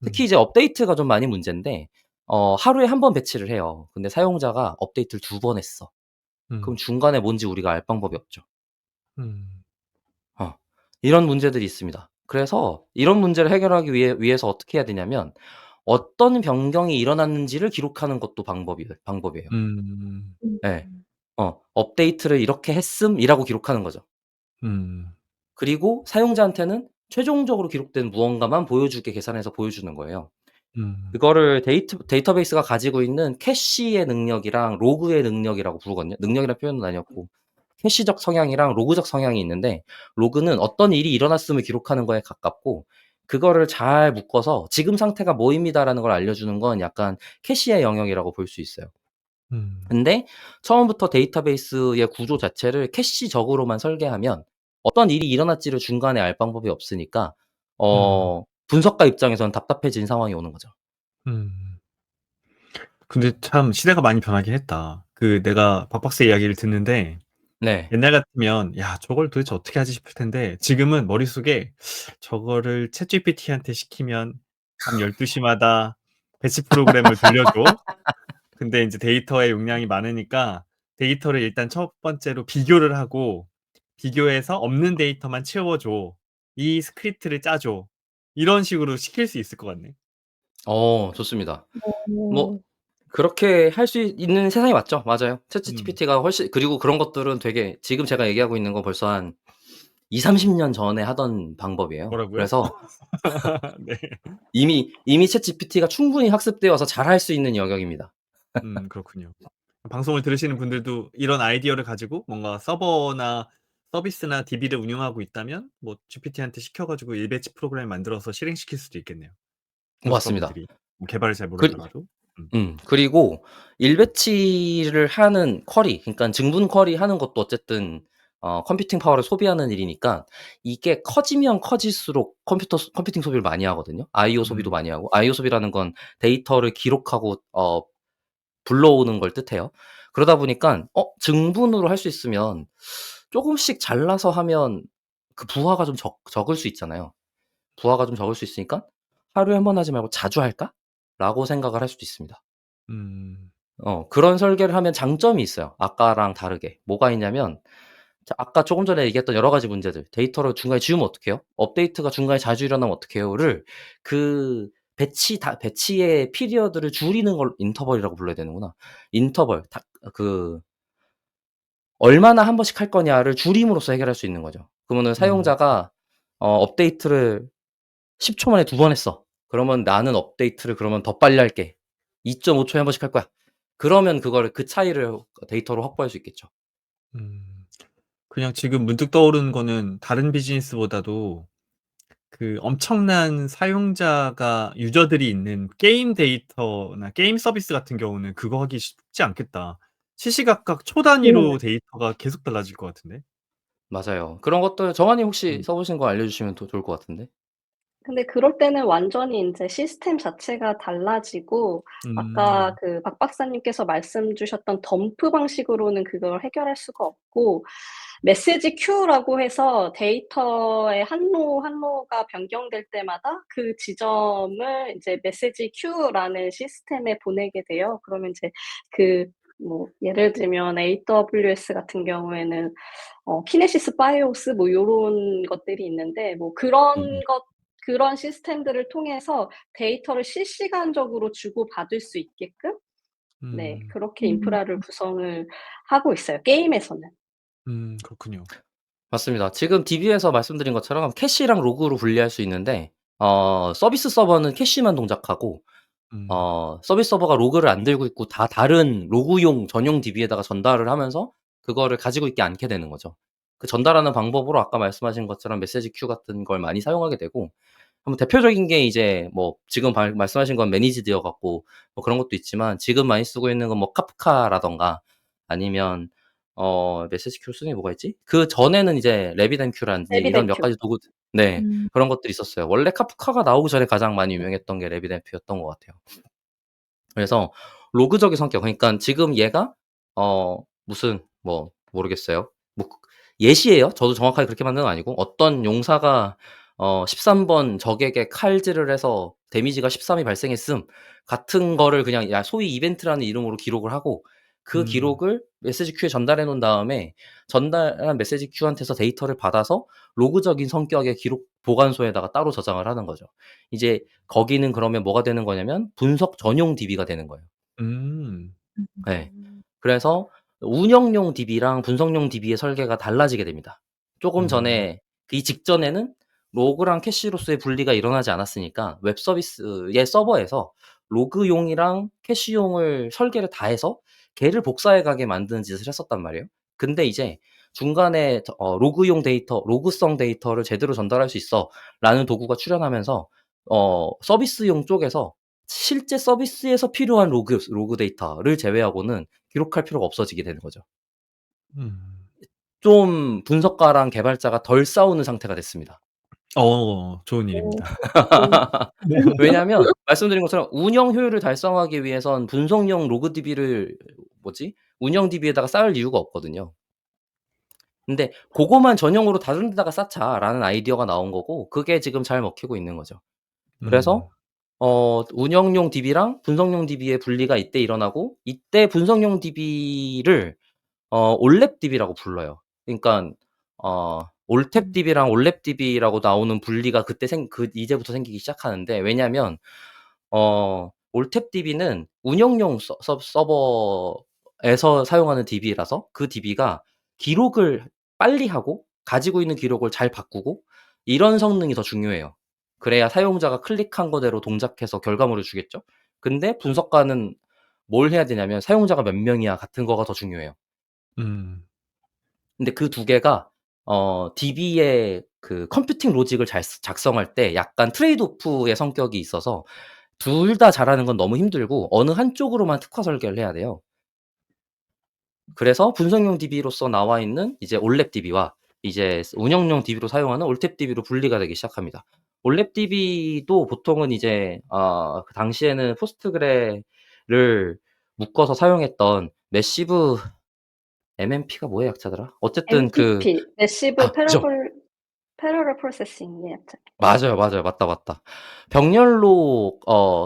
Speaker 2: 특히 이제 업데이트가 좀 많이 문제인데 하루에 한 번 배치를 해요. 근데 사용자가 업데이트를 2번 했어. 그럼 중간에 뭔지 우리가 알 방법이 없죠. 이런 문제들이 있습니다. 그래서 이런 문제를 해결하기 위해서 어떻게 해야 되냐면 어떤 변경이 일어났는지를 기록하는 것도 방법이에요. 네. 업데이트를 이렇게 했음이라고 기록하는 거죠. 그리고 사용자한테는 최종적으로 기록된 무언가만 보여주게 계산해서 보여주는 거예요. 그거를 데이터베이스가 가지고 있는 캐시의 능력이랑 로그의 능력이라고 부르거든요. 능력이라는 표현은 아니었고 캐시적 성향이랑 로그적 성향이 있는데 로그는 어떤 일이 일어났음을 기록하는 거에 가깝고 그거를 잘 묶어서 지금 상태가 뭐입니다라는 걸 알려주는 건 약간 캐시의 영역이라고 볼 수 있어요. 근데 처음부터 데이터베이스의 구조 자체를 캐시적으로만 설계하면 어떤 일이 일어났지를 중간에 알 방법이 없으니까 분석가 입장에서는 답답해진 상황이 오는 거죠.
Speaker 1: 근데 참 시대가 많이 변하긴 했다. 내가 박박사의 이야기를 듣는데
Speaker 2: 네.
Speaker 1: 옛날 같으면 야 저걸 도대체 어떻게 하지 싶을 텐데 지금은 머릿속에 저거를 챗GPT한테 시키면 밤 12시마다 배치 프로그램을 돌려줘. 근데 이제 데이터의 용량이 많으니까 데이터를 일단 첫 번째로 비교를 하고 비교해서 없는 데이터만 채워줘. 이 스크립트를 짜줘. 이런 식으로 시킬 수 있을 것 같네.
Speaker 2: 좋습니다. 뭐 그렇게 할 수 있는 세상이 맞죠. 맞아요. 챗GPT가 훨씬 그리고 그런 것들은 되게 지금 제가 얘기하고 있는 건 벌써 한 20-30년 전에 하던 방법이에요.
Speaker 1: 뭐라고요?
Speaker 2: 그래서
Speaker 1: 네.
Speaker 2: 이미 챗GPT가 충분히 학습되어서 잘할 수 있는 영역입니다.
Speaker 1: 그렇군요. 방송을 들으시는 분들도 이런 아이디어를 가지고 뭔가 서버나 서비스나 DB를 운영하고 있다면 뭐 GPT한테 시켜가지고 일배치 프로그램 만들어서 실행시킬 수도 있겠네요.
Speaker 2: 맞습니다.
Speaker 1: 분석가분들이 개발을 잘 모르더라도.
Speaker 2: 그리고 일배치를 하는 쿼리, 그러니까 증분 쿼리 하는 것도 어쨌든 컴퓨팅 파워를 소비하는 일이니까 이게 커지면 커질수록 컴퓨팅 소비를 많이 하거든요. IO 소비도 많이 하고 IO 소비라는 건 데이터를 기록하고 불러오는 걸 뜻해요. 그러다 보니까 증분으로 할 수 있으면 조금씩 잘라서 하면 그 부하가 좀 적을 수 있잖아요. 부하가 좀 적을 수 있으니까 '하루에 한 번 하지 말고 자주 할까?'라고 생각을 할 수도 있습니다.
Speaker 1: 음.
Speaker 2: 그런 설계를 하면 장점이 있어요, 아까랑 다르게. 뭐가 있냐면 아까 조금 전에 얘기했던 여러 가지 문제들, 데이터를 중간에 지우면 어떡해요? 업데이트가 중간에 자주 일어나면 어떡해요?를 그 배치의 피리어드를 줄이는 걸 인터벌이라고 불러야 되는구나. 인터벌 얼마나 한 번씩 할 거냐를 줄임으로써 해결할 수 있는 거죠. 그러면은 사용자가 업데이트를 10초 만에 2번 했어. 그러면 나는 업데이트를 그러면 더 빨리 할게. 2.5 초에 한 번씩 할 거야. 그러면 그 차이를 데이터로 확보할 수 있겠죠.
Speaker 1: 그냥 지금 문득 떠오르는 거는 다른 비즈니스보다도 그 엄청난 사용자가 유저들이 있는 게임 데이터나 게임 서비스 같은 경우는 그거 하기 쉽지 않겠다. 시시각각 초 단위로 데이터가 계속 달라질 것 같은데.
Speaker 2: 맞아요. 그런 것들 정한님 혹시
Speaker 1: 음.
Speaker 2: 써 보신 거 알려주시면 좋을 것 같은데.
Speaker 4: 근데 그럴 때는 완전히 인제 시스템 자체가 달라지고 아까 그 박 박사님께서 말씀 주셨던 덤프 방식으로는 그걸 해결할 수가 없고 메시지 큐라고 해서 데이터의 한 로 한 로가 변경될 때마다 그 지점을 이제 메시지 큐라는 시스템에 보내게 돼요. 그러면 이제 뭐 예를 들면 AWS 같은 경우에는 키네시스 바이오스 뭐 요런 것들이 있는데 뭐 그런 시스템들을 통해서 데이터를 실시간적으로 주고받을 수 있게끔 네 그렇게 인프라를 구성을 하고 있어요, 게임에서는.
Speaker 1: 그렇군요.
Speaker 2: 맞습니다. 지금 DB에서 말씀드린 것처럼 캐시랑 로그로 분리할 수 있는데 서비스 서버는 캐시만 동작하고 서비스 서버가 로그를 안 들고 있고 다 다른 로그용 전용 DB에다가 전달을 하면서 그거를 가지고 있지 않게 되는 거죠. 그 전달하는 방법으로 아까 말씀하신 것처럼 메시지 큐 같은 걸 많이 사용하게 되고 한번 대표적인 게 이제 뭐 지금 말씀하신 건 매니지드여 갖고 뭐 그런 것도 있지만 지금 많이 쓰고 있는 건 뭐 카프카라든가 아니면 메시지 큐 쓰는 게 뭐가 있지? 그전에는 이제 RabbitMQ라든지 이런 몇
Speaker 4: 에비덴큐.
Speaker 2: 가지 도구 네. 그런 것들이 있었어요. 원래 카프카가 나오기 전에 가장 많이 유명했던 게 RabbitMQ였던 것 같아요. 그래서 로그적인 성격, 그러니까 지금 얘가 무슨 뭐 모르겠어요. 뭐 예시예요. 저도 정확하게 그렇게 만든 건 아니고 어떤 용사가 13번 적에게 칼질을 해서 데미지가 13이 발생했음 같은 거를 그냥 소위 이벤트라는 이름으로 기록을 하고 그 기록을 메시지 큐에 전달해 놓은 다음에 전달한 메시지 큐한테서 데이터를 받아서 로그적인 성격의 기록 보관소에다가 따로 저장을 하는 거죠. 이제 거기는 그러면 뭐가 되는 거냐면 분석 전용 DB가 되는 거예요. 네. 그래서 운영용 DB랑 분석용 DB의 설계가 달라지게 됩니다. 조금 전에 이 직전에는 로그랑 캐시로서의 분리가 일어나지 않았으니까 웹 서비스의 서버에서 로그용이랑 캐시용을 설계를 다 해서 걔를 복사해 가게 만드는 짓을 했었단 말이에요. 근데 이제 중간에 로그용 데이터, 로그성 데이터를 제대로 전달할 수 있어라는 도구가 출현하면서 서비스용 쪽에서 실제 서비스에서 필요한 로그 데이터를 제외하고는 기록할 필요가 없어지게 되는 거죠. 좀 분석가랑 개발자가 덜 싸우는 상태가 됐습니다.
Speaker 1: 좋은 일입니다.
Speaker 2: 왜냐하면 말씀드린 것처럼 운영 효율을 달성하기 위해선 분석용 로그 DB를 운영 DB에다가 쌓을 이유가 없거든요. 근데 고거만 전용으로 다른 데다가 쌓자라는 아이디어가 나온 거고 그게 지금 잘 먹히고 있는 거죠. 그래서 운영용 DB랑 분석용 DB의 분리가 이때 일어나고 이때 분석용 DB를 올랩 DB라고 불러요. 그러니까 올탭 DB랑 올랩 DB라고 나오는 분리가 그때 이제부터 생기기 시작하는데 왜냐면 올탭 DB는 운영용 서버에서 사용하는 DB라서 그 DB가 기록을 빨리 하고 가지고 있는 기록을 잘 바꾸고 이런 성능이 더 중요해요. 그래야 사용자가 클릭한 거대로 동작해서 결과물을 주겠죠. 근데 분석가는 뭘 해야 되냐면 사용자가 몇 명이야 같은 거가 더 중요해요. 근데 그 두 개가 DB의 그 컴퓨팅 로직을 작성할 때 약간 트레이드 오프의 성격이 있어서 둘 다 잘하는 건 너무 힘들고 어느 한쪽으로만 특화 설계를 해야 돼요. 그래서 분석용 DB로서 나와 있는 이제 올랩 DB와 이제 운영용 DB로 사용하는 올탭 DB로 분리가 되기 시작합니다. 올랩 DB도 보통은 이제 그 당시에는 포스트그레를 묶어서 사용했던 매시브 MMP가 뭐의 약자더라? 어쨌든
Speaker 4: MPP, 매시브
Speaker 2: 그죠.
Speaker 4: 패러럴 프로세싱의 약자.
Speaker 2: 맞아요. 맞다. 병렬로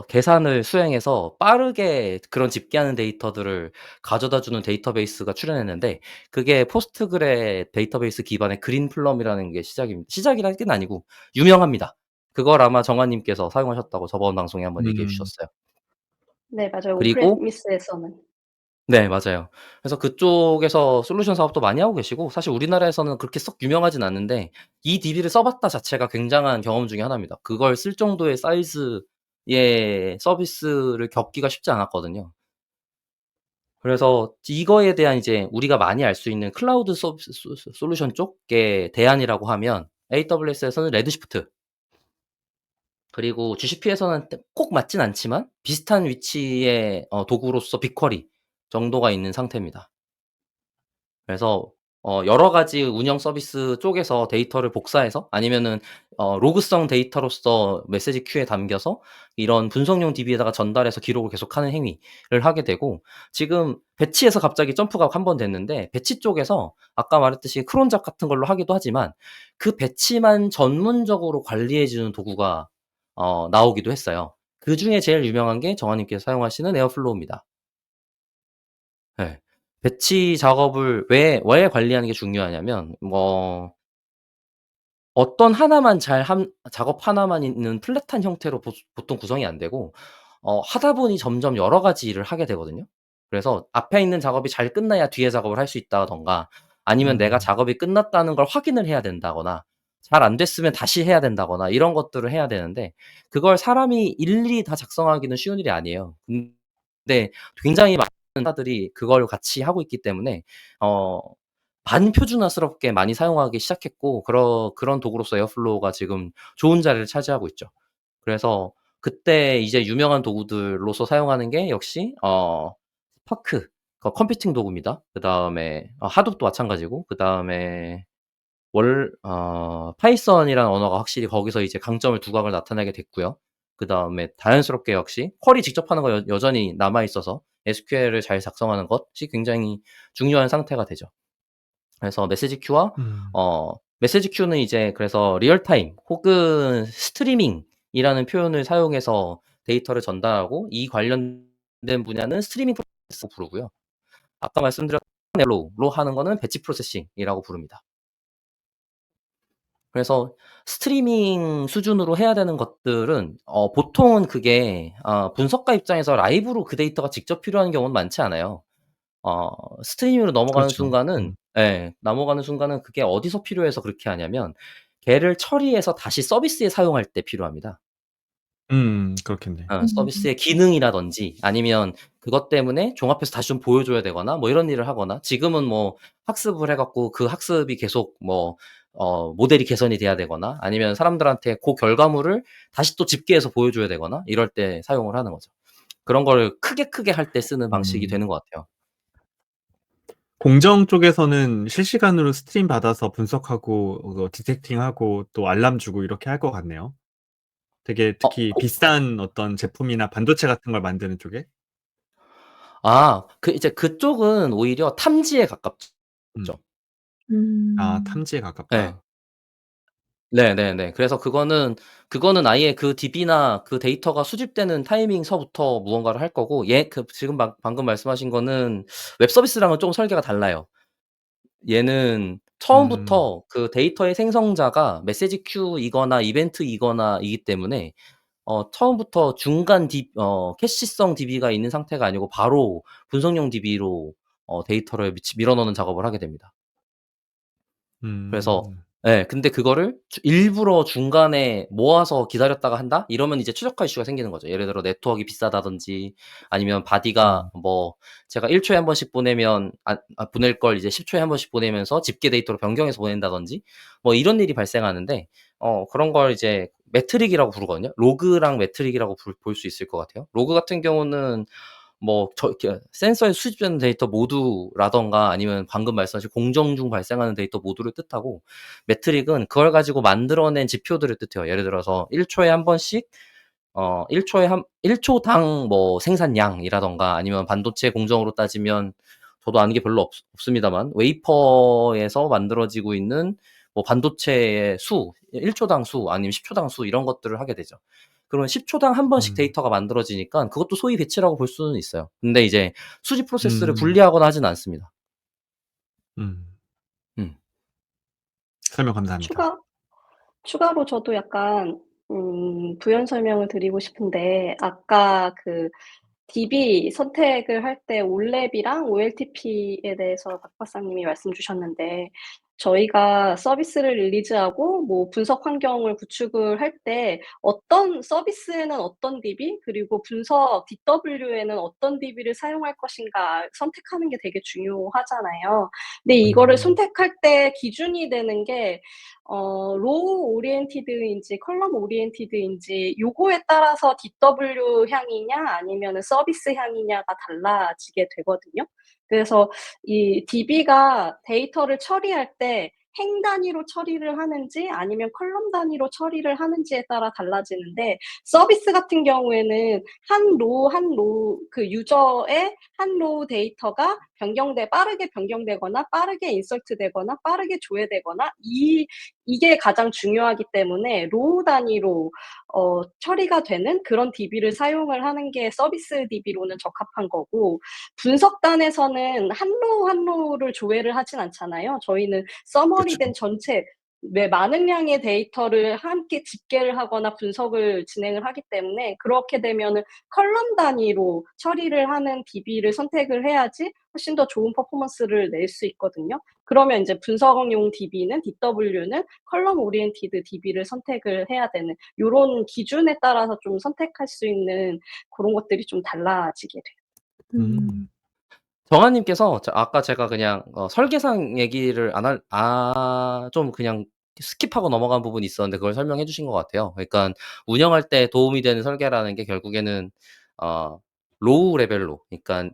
Speaker 2: 계산을 수행해서 빠르게 그런 집계하는 데이터들을 가져다주는 데이터베이스가 출현했는데 그게 포스트그레 데이터베이스 기반의 그린플럼이라는 게 시작입니다. 시작이라는 게 아니고 유명합니다. 그걸 아마 정아님께서 사용하셨다고 저번 방송에 한번 얘기해 주셨어요.
Speaker 4: 네, 맞아요.
Speaker 2: 그리고
Speaker 4: 온프레미스에서는.
Speaker 2: 네, 맞아요. 그래서 그쪽에서 솔루션 사업도 많이 하고 계시고 사실 우리나라에서는 그렇게 썩 유명하진 않는데 이 DB를 써봤다 자체가 굉장한 경험 중에 하나입니다. 그걸 쓸 정도의 사이즈의 서비스를 겪기가 쉽지 않았거든요. 그래서 이거에 대한 이제 우리가 많이 알 수 있는 클라우드 솔루션 쪽의 대안이라고 하면 AWS에서는 레드시프트, 그리고 GCP에서는 꼭 맞진 않지만 비슷한 위치의 도구로서 빅쿼리 정도가 있는 상태입니다. 그래서 여러 가지 운영 서비스 쪽에서 데이터를 복사해서 아니면은 로그성 데이터로서 메시지 큐에 담겨서 이런 분석용 DB에다가 전달해서 기록을 계속하는 행위를 하게 되고 지금 배치에서 갑자기 점프가 한 번 됐는데 배치 쪽에서 아까 말했듯이 크론잡 같은 걸로 하기도 하지만 그 배치만 전문적으로 관리해 주는 도구가 나오기도 했어요. 그중에 제일 유명한 게 정아님께서 사용하시는 에어플로우입니다. 네. 배치 작업을 왜 관리하는 게 중요하냐면 어떤 하나만 작업 하나만 있는 플랫한 형태로 보통 구성이 안 되고 하다 보니 점점 여러 가지 일을 하게 되거든요. 그래서 앞에 있는 작업이 잘 끝나야 뒤에 작업을 할 수 있다든가 아니면 내가 작업이 끝났다는 걸 확인을 해야 된다거나 잘 안 됐으면 다시 해야 된다거나 이런 것들을 해야 되는데 그걸 사람이 일일이 다 작성하기는 쉬운 일이 아니에요. 근데 굉장히 많은 회사들이 그걸 같이 하고 있기 때문에 반표준화스럽게 많이 사용하기 시작했고 그런 도구로서 에어플로우가 지금 좋은 자리를 차지하고 있죠. 그래서 그때 이제 유명한 도구들로서 사용하는 게 역시 스파크 컴퓨팅 도구입니다. 그다음에 하둡도 마찬가지고 그다음에 파이썬이라는 언어가 확실히 거기서 이제 강점을 두각을 나타내게 됐고요. 그다음에 자연스럽게 역시 쿼리 직접 하는 거 여전히 남아 있어서 SQL을 잘 작성하는 것이 굉장히 중요한 상태가 되죠. 그래서 메시지 큐와 메시지 큐는 이제 그래서 리얼타임 혹은 스트리밍이라는 표현을 사용해서 데이터를 전달하고 이 관련된 분야는 스트리밍 프로세스라고 부르고요. 아까 말씀드렸던 로 하는 거는 배치 프로세싱이라고 부릅니다. 그래서 스트리밍 수준으로 해야 되는 것들은 보통은 그게 분석가 입장에서 라이브로 그 데이터가 직접 필요한 경우는 많지 않아요. 스트리밍으로 넘어가는
Speaker 1: 그렇죠.
Speaker 2: 순간은 넘어가는 순간은 그게 어디서 필요해서 그렇게 하냐면 걔를 처리해서 다시 서비스에 사용할 때 필요합니다.
Speaker 1: 그렇겠네.
Speaker 2: 서비스의 기능이라든지 아니면 그것 때문에 종합해서 다시 좀 보여줘야 되거나 뭐 이런 일을 하거나 지금은 뭐 학습을 해 갖고 그 학습이 계속 모델이 개선이 돼야 되거나 아니면 사람들한테 그 결과물을 다시 또 집계해서 보여줘야 되거나 이럴 때 사용을 하는 거죠. 그런 걸 크게 할 때 쓰는 방식이 되는 것 같아요.
Speaker 1: 공정 쪽에서는 실시간으로 스트림 받아서 분석하고 디텍팅하고 또 알람 주고 이렇게 할 것 같네요. 되게 특히 비싼 어떤 제품이나 반도체 같은 걸 만드는 쪽에?
Speaker 2: 이제 그쪽은 오히려 탐지에 가깝죠.
Speaker 1: 탐지에
Speaker 2: 네.
Speaker 1: 가깝다.
Speaker 2: 네네네. 그래서 그거는 아예 그 DB나 그 데이터가 수집되는 타이밍서부터 무언가를 할 거고 지금 방금 말씀하신 거는 웹 서비스랑은 좀 설계가 달라요. 얘는 처음부터 그 데이터의 생성자가 메시지 큐이거나 이벤트이거나 이기 때문에 처음부터 중간 캐시성 DB가 있는 상태가 아니고 바로 분석용 DB로 데이터를 밀어 넣는 작업을 하게 됩니다. 그래서 근데 그거를 일부러 중간에 모아서 기다렸다가 한다? 이러면 이제 최적화 이슈가 생기는 거죠. 예를 들어 네트워크가 비싸다든지 아니면 바디가 제가 1초에 한 번씩 보내면 보낼 걸 이제 10초에 한 번씩 보내면서 집계 데이터로 변경해서 보낸다든지 뭐 이런 일이 발생하는데 그런 걸 이제 매트릭이라고 부르거든요. 로그랑 매트릭이라고 볼 수 있을 것 같아요. 로그 같은 경우는 센서에 수집되는 데이터 모두라던가 아니면 방금 말씀하신 공정 중 발생하는 데이터 모두를 뜻하고, 매트릭은 그걸 가지고 만들어낸 지표들을 뜻해요. 예를 들어서 1초에 한 번씩 1초당 생산량이라던가, 아니면 반도체 공정으로 따지면 저도 아는 게 별로 없습니다만 웨이퍼에서 만들어지고 있는 반도체의 수, 1초당 수 아니면 10초당 수, 이런 것들을 하게 되죠. 그러면 10초당 한 번씩 데이터가 만들어지니까 그것도 소위 배치라고 볼 수는 있어요. 근데 이제 수집 프로세스를 분리하거나 하지는 않습니다.
Speaker 1: 음.
Speaker 2: 음.
Speaker 1: 설명 감사합니다.
Speaker 4: 추가로 저도 약간 부연 설명을 드리고 싶은데, 아까 그 DB 선택을 할 때 올랩이랑 OLTP에 대해서 박 박사님이 말씀 주셨는데, 저희가 서비스를 릴리즈하고 분석 환경을 구축을 할 때 어떤 서비스에는 어떤 DB, 그리고 분석 DW에는 어떤 DB를 사용할 것인가 선택하는 게 되게 중요하잖아요. 근데 이거를 선택할 때 기준이 되는 게 로우 오리엔티드인지 컬럼 오리엔티드인지 요거에 따라서 DW 향이냐 아니면은 서비스 향이냐가 달라지게 되거든요. 그래서 이 DB가 데이터를 처리할 때 행 단위로 처리를 하는지 아니면 컬럼 단위로 처리를 하는지에 따라 달라지는데, 서비스 같은 경우에는 한 로우 그 유저의 한 로우 데이터가 빠르게 변경되거나 빠르게 인서트 되거나 빠르게 조회되거나 이게 가장 중요하기 때문에 로우 단위로 처리가 되는 그런 DB를 사용을 하는 게 서비스 DB로는 적합한 거고, 분석단에서는 한 로우를 조회를 하진 않잖아요. 저희는 서머리된 전체 많은 양의 데이터를 함께 집계를 하거나 분석을 진행을 하기 때문에, 그렇게 되면은 컬럼 단위로 처리를 하는 DB를 선택을 해야지 훨씬 더 좋은 퍼포먼스를 낼 수 있거든요. 그러면 이제 분석용 DB는 DW는 컬럼 오리엔티드 DB를 선택을 해야 되는, 요런 기준에 따라서 좀 선택할 수 있는 그런 것들이 좀 달라지게 돼요.
Speaker 2: 정아님께서 아까 제가 그냥 설계상 얘기를 좀 그냥 스킵하고 넘어간 부분이 있었는데 그걸 설명해 주신 것 같아요. 그러니까 운영할 때 도움이 되는 설계라는 게 결국에는 로우 레벨로, 그러니까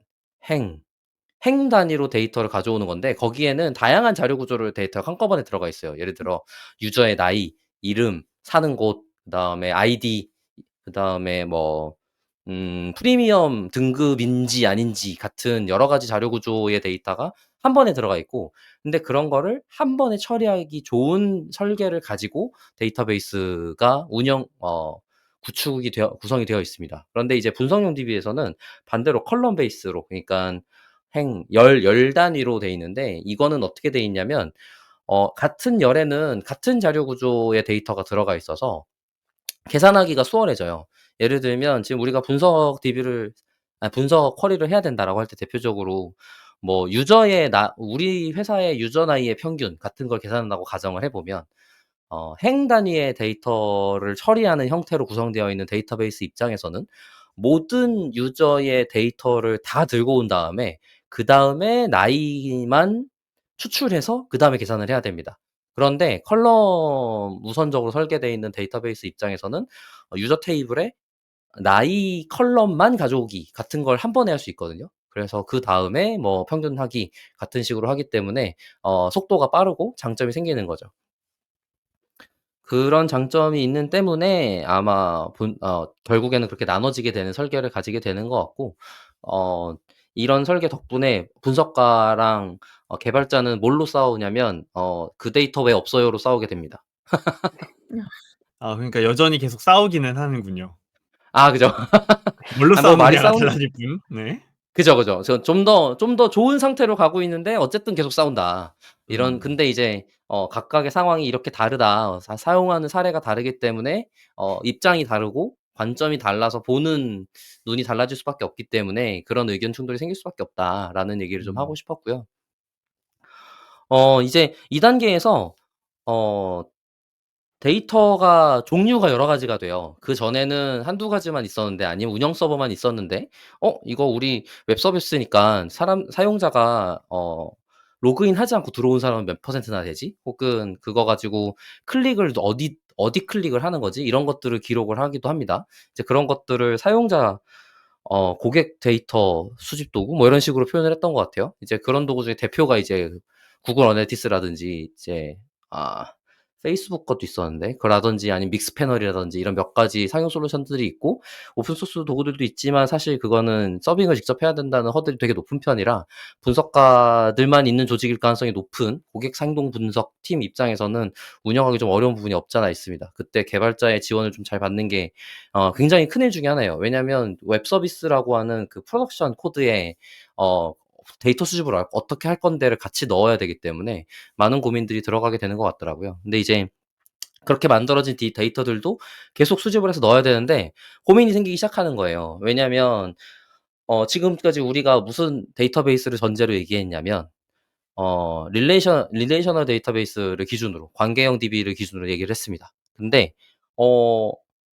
Speaker 2: 행 단위로 데이터를 가져오는 건데, 거기에는 다양한 자료 구조를 데이터가 한꺼번에 들어가 있어요. 예를 들어 유저의 나이, 이름, 사는 곳, 그다음에 아이디, 그다음에 프리미엄 등급인지 아닌지 같은 여러 가지 자료 구조의 데이터가 한 번에 들어가 있고, 근데 그런 거를 한 번에 처리하기 좋은 설계를 가지고 데이터베이스가 구성이 되어 있습니다. 그런데 이제 분석용 DB에서는 반대로 컬럼 베이스로, 그러니까 열 단위로 돼 있는데, 이거는 어떻게 돼 있냐면 같은 열에는 같은 자료 구조의 데이터가 들어가 있어서 계산하기가 수월해져요. 예를 들면 지금 우리가 분석 쿼리를 해야 된다라고 할 때 대표적으로 우리 회사의 유저 나이의 평균 같은 걸 계산한다고 가정을 해보면, 행 단위의 데이터를 처리하는 형태로 구성되어 있는 데이터베이스 입장에서는 모든 유저의 데이터를 다 들고 온 다음에 그 다음에 나이만 추출해서 그 다음에 계산을 해야 됩니다. 그런데 컬럼 우선적으로 설계되어 있는 데이터베이스 입장에서는 유저 테이블에 나이 컬럼만 가져오기 같은 걸 한 번에 할 수 있거든요. 그래서 그 다음에 평균하기 같은 식으로 하기 때문에 속도가 빠르고 장점이 생기는 거죠. 그런 장점이 있는 때문에 아마 결국에는 그렇게 나눠지게 되는 설계를 가지게 되는 것 같고, 이런 설계 덕분에 분석가랑 개발자는 뭘로 싸우냐면 그 데이터 왜 없어요로 싸우게 됩니다.
Speaker 1: 그러니까 여전히 계속 싸우기는 하는군요.
Speaker 2: 그죠.
Speaker 1: 뭘로
Speaker 2: 말이
Speaker 1: 싸우느냐가 달라질 뿐. 네.
Speaker 2: 그죠. 좀 더 좋은 상태로 가고 있는데 어쨌든 계속 싸운다. 근데 이제 각각의 상황이 이렇게 다르다. 사용하는 사례가 다르기 때문에 입장이 다르고 관점이 달라서 보는 눈이 달라질 수밖에 없기 때문에 그런 의견 충돌이 생길 수밖에 없다라는 얘기를 좀 하고 싶었고요. 이제 2단계에서 데이터가 종류가 여러 가지가 돼요. 그전에는 한두 가지만 있었는데, 아니면 운영 서버만 있었는데 이거 우리 웹 서비스니까 사용자가 로그인하지 않고 들어온 사람은 몇 %나 되지? 혹은 그거 가지고 클릭을 어디 클릭을 하는 거지? 이런 것들을 기록을 하기도 합니다. 이제 그런 것들을 사용자 고객 데이터 수집 도구 뭐 이런 식으로 표현을 했던 것 같아요. 이제 그런 도구 중에 대표가 이제 구글 어널티스라든지 이제 페이스북 것도 있었는데 그라든지 아니면 믹스패널이라든지 이런 몇 가지 상용 솔루션들이 있고 오픈 소스 도구들도 있지만 사실 그거는 서빙을 직접 해야 된다는 허들이 되게 높은 편이라 분석가들만 있는 조직일 가능성이 높은 고객 상동 분석 팀 입장에서는 운영하기 좀 어려운 부분이 없잖아 있습니다. 그때 개발자의 지원을 좀 잘 받는 게 굉장히 큰 일 중에 하나예요. 왜냐하면 웹 서비스라고 하는 그 프로덕션 코드에 데이터 수집을 어떻게 할 건데를 같이 넣어야 되기 때문에 많은 고민들이 들어가게 되는 것 같더라고요. 근데 이제 그렇게 만들어진 데이터들도 계속 수집을 해서 넣어야 되는데 고민이 생기기 시작하는 거예요. 왜냐하면 지금까지 우리가 무슨 데이터베이스를 전제로 얘기했냐면 릴레이셔널 데이터베이스를 기준으로 관계형 DB를 기준으로 얘기를 했습니다. 근데 어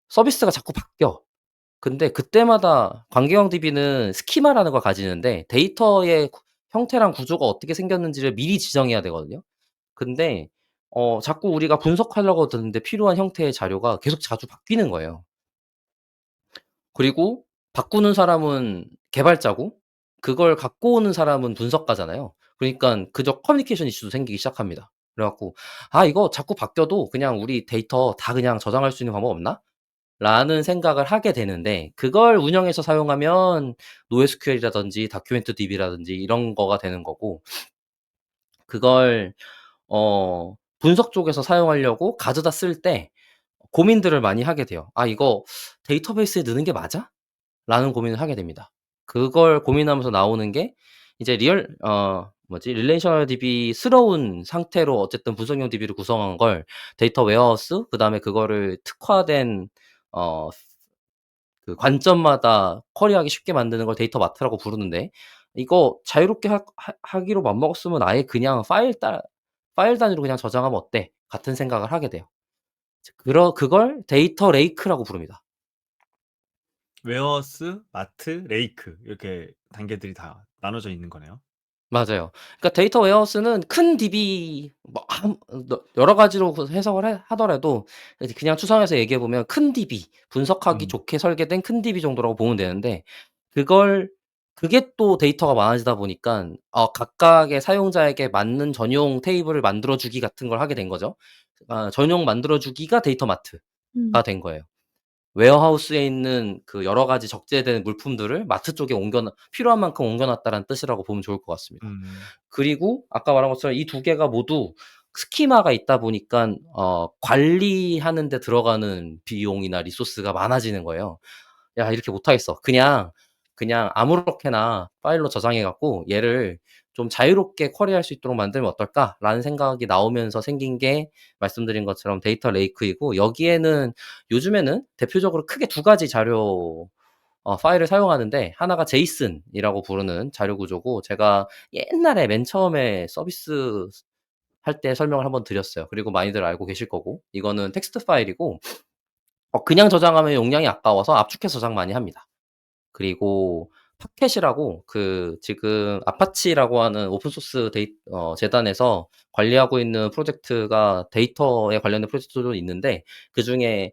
Speaker 2: 서비스가 자꾸 바뀌어. 근데 그때마다 관계형 DB는 스키마라는 걸 가지는데 데이터의 형태랑 구조가 어떻게 생겼는지를 미리 지정해야 되거든요. 근데 자꾸 우리가 분석하려고 드는데 필요한 형태의 자료가 계속 자주 바뀌는 거예요. 그리고 바꾸는 사람은 개발자고 그걸 갖고 오는 사람은 분석가잖아요. 그러니깐 그저 커뮤니케이션 이슈도 생기기 시작합니다. 그래 갖고 '아 이거 자꾸 바뀌어도 그냥 우리 데이터 다 그냥 저장할 수 있는 방법 없나?' 라는 생각을 하게 되는데 그걸 운영해서 사용하면 NoSQL이라든지 다큐멘트 DB라든지 이런 거가 되는 거고 그걸 분석 쪽에서 사용하려고 가져다 쓸 때 고민들을 많이 하게 돼요. '아 이거 데이터베이스에 넣는 게 맞아?' 라는 고민을 하게 됩니다. 그걸 고민하면서 나오는 게 이제 릴레이셔널 DB스러운 상태로 어쨌든 분석용 DB를 구성한 걸 데이터 웨어하우스 그다음에 그거를 특화된 어 그 관점마다 쿼리하기 쉽게 만드는 걸 데이터 마트라고 부르는데 이거 자유롭게 하기로 맘먹었으면 아예 그냥 파일 단위로 그냥 저장하면 어때? 같은 생각을 하게 돼요. 그걸 데이터 레이크라고 부릅니다.
Speaker 1: 웨어하우스, 마트, 레이크 이렇게 단계들이 다 나눠져 있는 거네요.
Speaker 2: 맞아요. 그러니까 데이터 웨어하우스는 큰 DB 뭐 여러 가지로 해석을 하더라도 그냥 추상해서 얘기해 보면 큰 DB, 분석하기 좋게 설계된 큰 DB 정도라고 보면 되는데 그게 또 데이터가 많아지다 보니깐 각각의 사용자에게 맞는 전용 테이블을 만들어 주기 같은 걸 하게 된 거죠. 전용 만들어 주기가 데이터 마트가 된 거예요. 웨어하우스에 있는 그 여러 가지 적재된 물품들을 마트 쪽에 필요한 만큼 옮겨 놨다라는 뜻이라고 보면 좋을 것 같습니다. 그리고 아까 말한 것처럼 이 두 개가 모두 스키마가 있다 보니깐 관리하는 데 들어가는 비용이나 리소스가 많아지는 거예요. '야 이렇게 못 하겠어. 그냥 아무렇게나 파일로 저장해 갖고 얘를 좀 자유롭게 쿼리할 수 있도록 만들면 어떨까?'라는 생각이 나오면서 생긴 게 말씀드린 것처럼 데이터 레이크이고 여기에는 요즘에는 대표적으로 크게 두 가지 자료 파일을 사용하는데 하나가 제이슨이라고 부르는 자료 구조고 제가 옛날에 맨 처음에 서비스 할 때 설명을 한번 드렸어요. 그리고 많이들 알고 계실 거고 이거는 텍스트 파일이고 그냥 저장하면 용량이 아까워서 압축해서 저장 많이 합니다. 그리고 파켓이라고 지금 아파치라고 하는 오픈 소스 재단에서 관리하고 있는 프로젝트가 데이터에 관련된 프로젝트도 있는데 그중에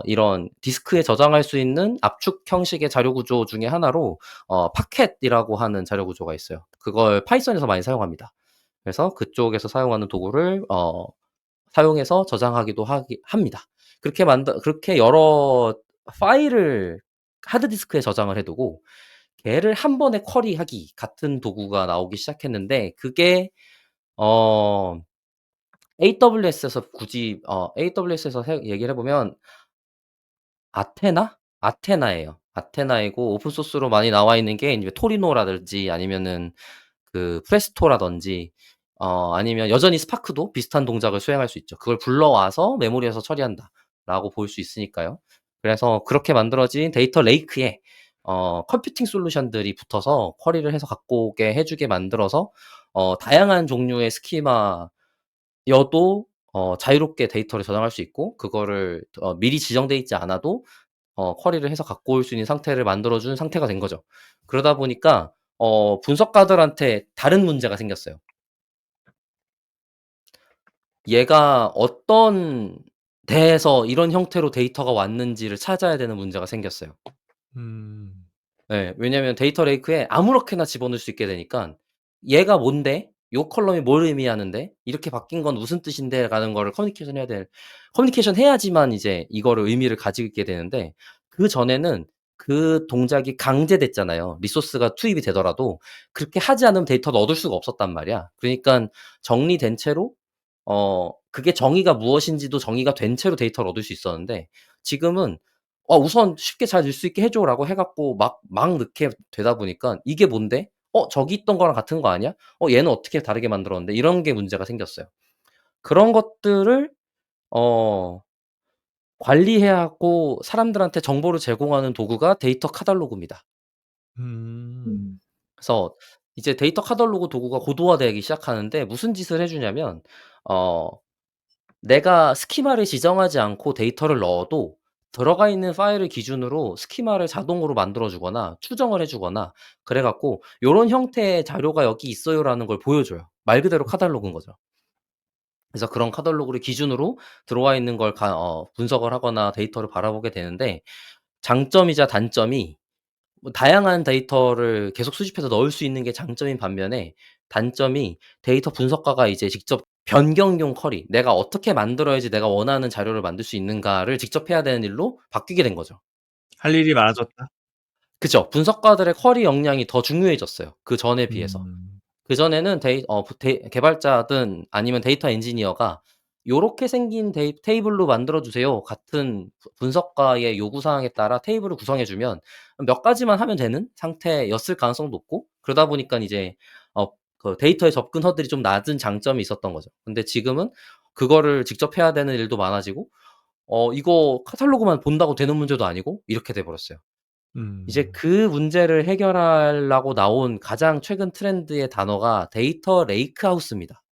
Speaker 2: 이런 디스크에 저장할 수 있는 압축 형식의 자료 구조 중에 하나로 파켓이라고 하는 자료 구조가 있어요. 그걸 파이썬에서 많이 사용합니다. 그래서 그쪽에서 사용하는 도구를 사용해서 저장하기도 합니다. 그렇게 여러 파일을 하드디스크에 저장을 해 두고 걔를 한 번에 쿼리하기 같은 도구가 나오기 시작했는데 그게 어 AWS에서 굳이 AWS에서 얘기를 해 보면 아테나예요. 아테나이고 오픈 소스로 많이 나와 있는 게 이제 토리노라든지 아니면은 그 프레스토라든지 아니면 여전히 스파크도 비슷한 동작을 수행할 수 있죠. 그걸 불러와서 메모리에서 처리한다라고 볼 수 있으니까요. 그래서 그렇게 만들어진 데이터 레이크에 컴퓨팅 솔루션들이 붙어서 쿼리를 해서 갖고 오게 해 주게 만들어서 다양한 종류의 스키마여도 자유롭게 데이터를 저장할 수 있고 그거를 미리 지정돼 있지 않아도 쿼리를 해서 갖고 올 수 있는 상태를 만들어 준 상태가 된 거죠. 그러다 보니까 분석가들한테 다른 문제가 생겼어요. 얘가 어떤 데에서 이런 형태로 데이터가 왔는지를 찾아야 되는 문제가 생겼어요.
Speaker 1: 음.
Speaker 2: 예. 왜냐면 데이터 레이크에 아무렇게나 집어넣을 수 있게 되니까 '얘가 뭔데? 요 컬럼이 뭘 의미하는데? 이렇게 바뀐 건 무슨 뜻인데?'라는 거를 커뮤니케이션 해야지만 이제 이거를 의미를 가지게 되는데 그전에는 그 동작이 강제됐잖아요. 리소스가 투입이 되더라도 그렇게 하지 않으면 데이터를 얻을 수가 없었단 말이야. 그러니깐 정리된 채로 그게 정의가 무엇인지도 정의가 된 채로 데이터를 얻을 수 있었는데 지금은 우선 쉽게 잘 넣을 수 있게 해 줘라고 해 갖고 막 넣게 되다 보니까 '이게 뭔데? 저기 있던 거랑 같은 거 아니야? 얘는 어떻게 다르게 만들었는데?' 이런 게 문제가 생겼어요. 그런 것들을 어 관리해야 하고 사람들한테 정보를 제공하는 도구가 데이터 카탈로그입니다.
Speaker 1: 음.
Speaker 3: 음.
Speaker 2: 그래서 이제 데이터 카탈로그 도구가 고도화되기 시작하는데 무슨 짓을 해 주냐면 어 내가 스키마를 지정하지 않고 데이터를 넣어도 들어가 있는 파일을 기준으로 스키마를 자동으로 만들어 주거나 추정을 해 주거나 그래 갖고 "요런 형태의 자료가 여기 있어요."라는 걸 보여줘요. 말 그대로 카탈로그인 거죠. 그래서 그런 카탈로그를 기준으로 들어와 있는 걸 분석을 하거나 데이터를 바라보게 되는데 장점이자 단점이 다양한 데이터를 계속 수집해서 넣을 수 있는 게 장점인 반면에 단점이 데이터 분석가가 이제 직접 변경용 쿼리, 내가 어떻게 만들어야지 내가 원하는 자료를 만들 수 있는가를 직접 해야 되는 일로 바뀌게 된 거죠.
Speaker 1: 할 일이 많아졌다.
Speaker 2: 그쵸. 분석가들의 쿼리 역량이 더 중요해졌어요, 그전에 비해서.
Speaker 1: 음.
Speaker 2: 그전에는 개발자든 아니면 데이터 엔지니어가 "요렇게 생긴 테이블로 만들어 주세요." 같은 분석가의 요구 사항에 따라 테이블을 구성해 주면 몇 가지만 하면 되는 상태였을 가능성도 높고 그러다 보니깐 이제 그 데이터의 접근 허들이 좀 낮은 장점이 있었던 거죠. 근데 지금은 그거를 직접 해야 되는 일도 많아지고 이거 카탈로그만 본다고 되는 문제도 아니고 이렇게 돼 버렸어요. 이제
Speaker 1: 음.
Speaker 2: 그 문제를 해결하려고 나온 가장 최근 트렌드의 단어가 데이터 레이크하우스입니다.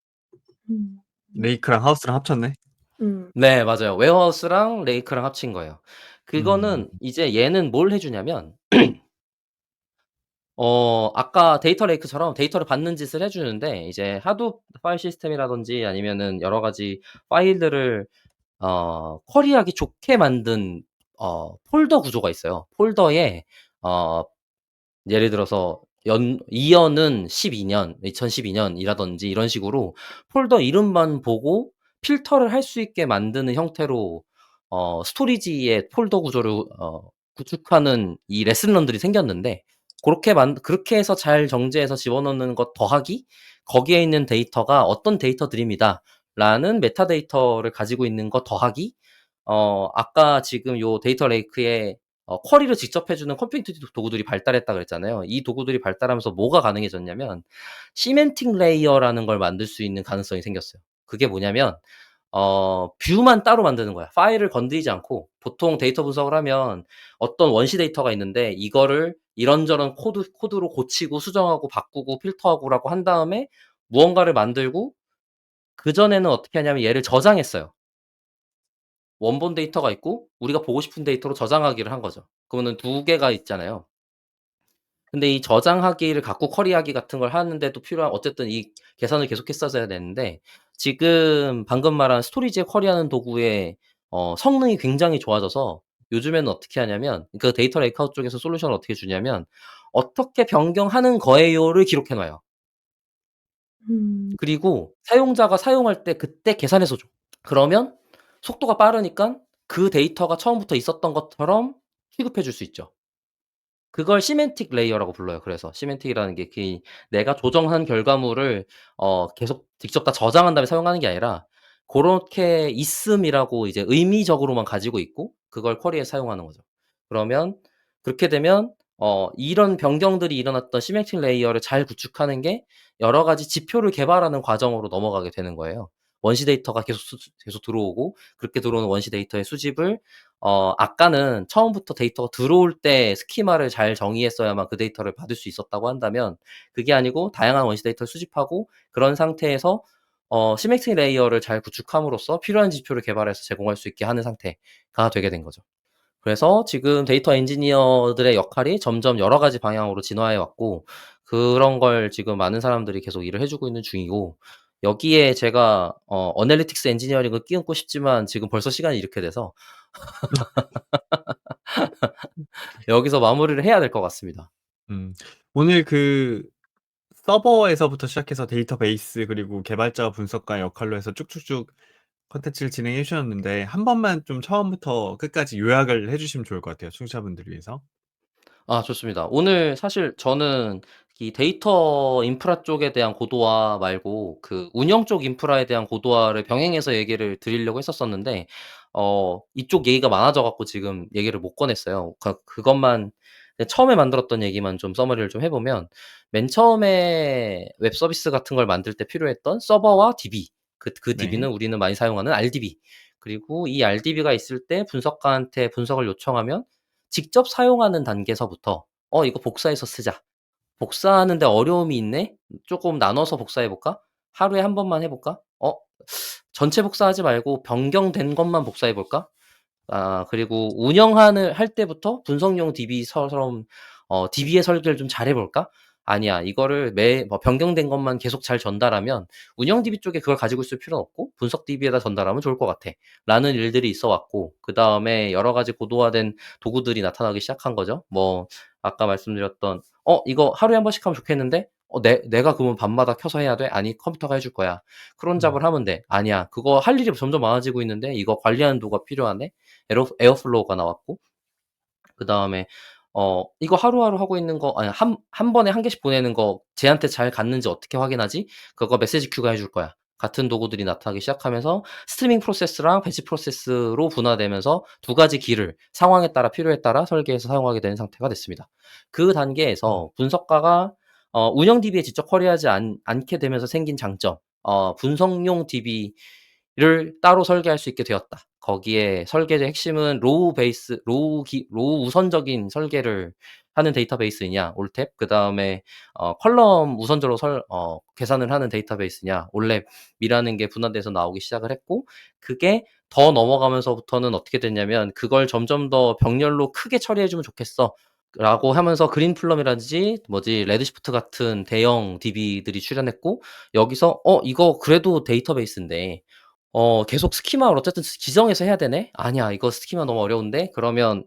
Speaker 3: 음.
Speaker 1: 레이크랑 하우스랑 합쳤네.
Speaker 3: 음.
Speaker 2: 네 맞아요. 웨어하우스랑 레이크랑 합친 거예요.
Speaker 1: 음.
Speaker 2: 그거는 이제 얘는 뭘 해 주냐면 아까 데이터 레이크처럼 데이터를 받는 짓을 해 주는데 이제 하둡 파일 시스템이라든지 아니면은 여러 가지 파일들을 쿼리하기 좋게 만든 폴더 구조가 있어요. 폴더에 어 예를 들어서 2년은 12년, 2012년이라든지 이런 식으로 폴더 이름만 보고 필터를 할 수 있게 만드는 형태로 스토리지의 폴더 구조를 구축하는 이 레슨런들이 생겼는데 그렇게 해서 잘 정제해서 집어넣는 것 더하기 거기에 있는 데이터가 어떤 데이터들입니다라는 메타데이터를 가지고 있는 것 더하기 아까 지금 요 데이터 레이크에 쿼리를 직접 해 주는 컴퓨팅 도구들이 발달했다 그랬잖아요. 이 도구들이 발달하면서 뭐가 가능해졌냐면 시멘틱 레이어라는 걸 만들 수 있는 가능성이 생겼어요. 그게 뭐냐면 뷰만 따로 만드는 거야. 파일을 건드리지 않고 보통 데이터 분석을 하면 어떤 원시 데이터가 있는데 이거를 이런저런 코드로 고치고 수정하고 바꾸고 필터하고라고 한 다음에 무언가를 만들고 그전에는 어떻게 하냐면 얘를 저장했어요. 원본 데이터가 있고 우리가 보고 싶은 데이터로 저장하기를 한 거죠. 그러면은 두 개가 있잖아요. 근데 이 저장하기를 갖고 쿼리하기 같은 걸 하는데도 필요한 어쨌든 이 계산을 계속했었어야 되는데 지금 방금 말한 스토리지에 쿼리하는 도구의 성능이 굉장히 좋아져서 요즘에는 어떻게 하냐면 그 데이터 레이크하우스 쪽에서 솔루션을 어떻게 주냐면 "어떻게 변경하는 거예요."를 기록해 놔요.
Speaker 3: 음.
Speaker 2: 그리고 사용자가 사용할 때 그때 계산해서 줘. 그러면 속도가 빠르니깐 그 데이터가 처음부터 있었던 것처럼 취급해 줄 수 있죠. 그걸 시멘틱 레이어라고 불러요. 그래서 시멘틱이라는 게 내가 조정한 결과물을 계속 직접 다 저장한 다음에 사용하는 게 아니라 고렇게 있음이라고 이제 의미적으로만 가지고 있고 그걸 쿼리에 사용하는 거죠. 그러면 그렇게 되면 이런 변경들이 일어났던 시멘틱 레이어를 잘 구축하는 게 여러 가지 지표를 개발하는 과정으로 넘어가게 되는 거예요. 원시 데이터가 계속 들어오고 그렇게 들어오는 원시 데이터의 수집을 아까는 처음부터 데이터가 들어올 때 스키마를 잘 정의했어야만 그 데이터를 받을 수 있었다고 한다면 그게 아니고 다양한 원시 데이터를 수집하고 그런 상태에서 시멘틱 레이어를 잘 구축함으로써 필요한 지표를 개발해서 제공할 수 있게 하는 상태가 되게 된 거죠. 그래서 지금 데이터 엔지니어들의 역할이 점점 여러 가지 방향으로 진화해 왔고 그런 걸 지금 많은 사람들이 계속 일을 해 주고 있는 중이고 여기에 제가 어널리틱스 엔지니어링을 끼얹고 싶지만 지금 벌써 시간이 이렇게 돼서 여기서 마무리를 해야 될 것 같습니다.
Speaker 1: 오늘 그 서버에서부터 시작해서 데이터베이스 그리고 개발자와 분석가 역할로 해서 쭉쭉쭉 콘텐츠를 진행해 주셨는데 한 번만 좀 처음부터 끝까지 요약을 해 주시면 좋을 것 같아요, 청취자분들을 위해서.
Speaker 2: 아 좋습니다. 오늘 사실 저는 이 데이터 인프라 쪽에 대한 고도화 말고 그 운영 쪽 인프라에 대한 고도화를 병행해서 얘기를 드리려고 했었었는데 이쪽 얘기가 많아져 갖고 지금 얘기를 못 꺼냈어요. 그것만 처음에 만들었던 얘기만 좀 서머리를 좀 해 보면 맨 처음에 웹 서비스 같은 걸 만들 때 필요했던 서버와 DB 그
Speaker 1: 네.
Speaker 2: DB는 우리는 많이 사용하는 RDB 그리고 이 RDB가 있을 때 분석가한테 분석을 요청하면 직접 사용하는 단계에서부터 이거 복사해서 쓰자. 복사하는데 어려움이 있네? 조금 나눠서 복사해 볼까? 하루에 한 번만 해 볼까? 전체 복사하지 말고 변경된 것만 복사해 볼까?' 그리고 운영하는 할 때부터 분석용 DB처럼 'DB의 설계를 좀 잘해 볼까?' 아니야. 이거를 뭐 변경된 것만 계속 잘 전달하면 운영 DB 쪽에 그걸 가지고 있을 필요는 없고 분석 DB에다 전달하면 좋을 것 같아. 라는 일들이 있어 왔고 그다음에 여러 가지 고도화된 도구들이 나타나기 시작한 거죠. 뭐 아까 말씀드렸던 이거 하루에 한 번씩 하면 좋겠는데 내가 그러면 밤마다 켜서 해야 돼?' "아니 컴퓨터가 해줄 거야." "크론
Speaker 1: 음.
Speaker 2: 잡을 하면 돼." "아니야. 그거 할 일이 점점 많아지고 있는데 이거 관리하는 도구가 필요하네." 에어플로우가 나왔고 그다음에 "이거 하루하루 하고 있는 거 아니 한 번에 한 개씩 보내는 거 쟤한테 잘 갔는지 어떻게 확인하지? 그거 메시지 큐가 해줄 거야." 같은 도구들이 나타나기 시작하면서 스트리밍 프로세스랑 배치 프로세스로 분화되면서 두 가지 길을 상황에 따라 필요에 따라 설계해서 사용하게 되는 상태가 됐습니다. 그
Speaker 1: 음.
Speaker 2: 단계에서 분석가가 운영 DB에 직접 쿼리하지 않게 되면서 생긴 장점 분석용 DB를 따로 설계할 수 있게 되었다. 거기에 설계의 핵심은 로우 우선적인 설계를 하는 데이터베이스이냐 올탭 그다음에 컬럼 우선적으로 계산을 하는 데이터베이스냐 올랩이라는 게 분화돼서 나오기 시작을 했고 그게 더 넘어가면서부터는 어떻게 됐냐면 "그걸 점점 더 병렬로 크게 처리해 주면 좋겠어." 라고 하면서 그린플럼이라든지 레드시프트 같은 대형 DB들이 출현했고 여기서 이거 그래도 데이터베이스인데 계속 스키마를 어쨌든 지정해서 해야 되네? 아니야. 이거 스키마 너무 어려운데?" 그러면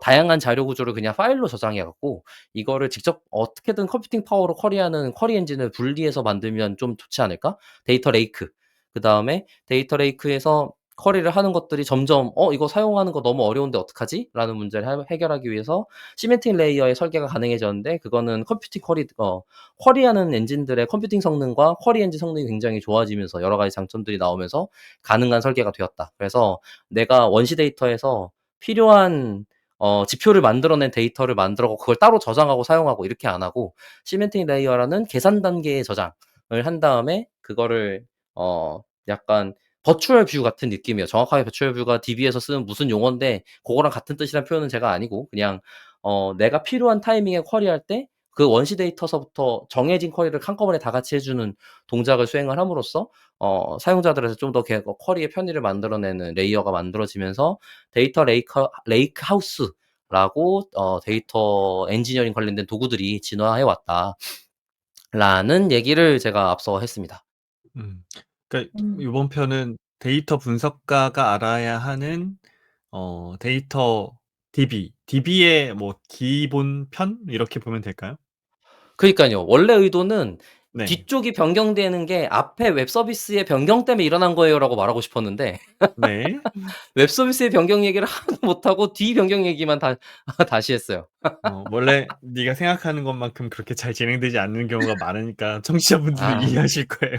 Speaker 2: 다양한 자료 구조를 그냥 파일로 저장해 갖고 이거를 직접 어떻게든 컴퓨팅 파워로 쿼리하는 쿼리 엔진을 분리해서 만들면 좀 좋지 않을까? 데이터 레이크. 그다음에 데이터 레이크에서 쿼리를 하는 것들이 점점 이거 사용하는 거 너무 어려운데 어떡하지?' 라는 문제를 해결하기 위해서 시멘틱 레이어의 설계가 가능해졌는데 그거는 쿼리하는 엔진들의 컴퓨팅 성능과 쿼리 엔진 성능이 굉장히 좋아지면서 여러 가지 장점들이 나오면서 가능한 설계가 되었다. 그래서 내가 원시 데이터에서 필요한 지표를 만들어낸 데이터를 만들어 그걸 따로 저장하고 사용하고 이렇게 안 하고 시멘틱 레이어라는 계산 단계의 저장을 한 다음에 그거를 약간 버추얼 뷰 같은 느낌이에요. 정확하게 버추얼 뷰가 DB에서 쓰는 무슨 용어인데 그거랑 같은 뜻이란 표현은 제가 아니고 그냥 내가 필요한 타이밍에 쿼리할 때 그 원시 데이터서부터 정해진 쿼리를 한꺼번에 다 같이 해 주는 동작을 수행을 함으로써 사용자들에서 좀 더 쿼리의 편의를 만들어내는 레이어가 만들어지면서 데이터 레이크 하우스라고 데이터 엔지니어링 관련된 도구들이 진화해 왔다라는 얘기를 제가 앞서 했습니다.
Speaker 1: 음. 그러니까
Speaker 3: 음.
Speaker 1: 요번 편은 데이터 분석가가 알아야 하는 데이터 DB의 뭐 기본편 이렇게 보면 될까요?
Speaker 2: 그니깐요. 원래 의도는
Speaker 1: 네.
Speaker 2: "뒤쪽이 변경되는 게 앞에 웹 서비스의 변경 때문에 일어난 거예요."라고 말하고 싶었는데
Speaker 1: 네.
Speaker 2: 웹 서비스의 변경 얘기를 하나도 못 하고 뒤 변경 얘기만 다시 했어요.
Speaker 1: 원래 네가 생각하는 것만큼 그렇게 잘 진행되지 않는 경우가 많으니까 청취자분들은
Speaker 2: 아.
Speaker 1: 이해하실 거예요.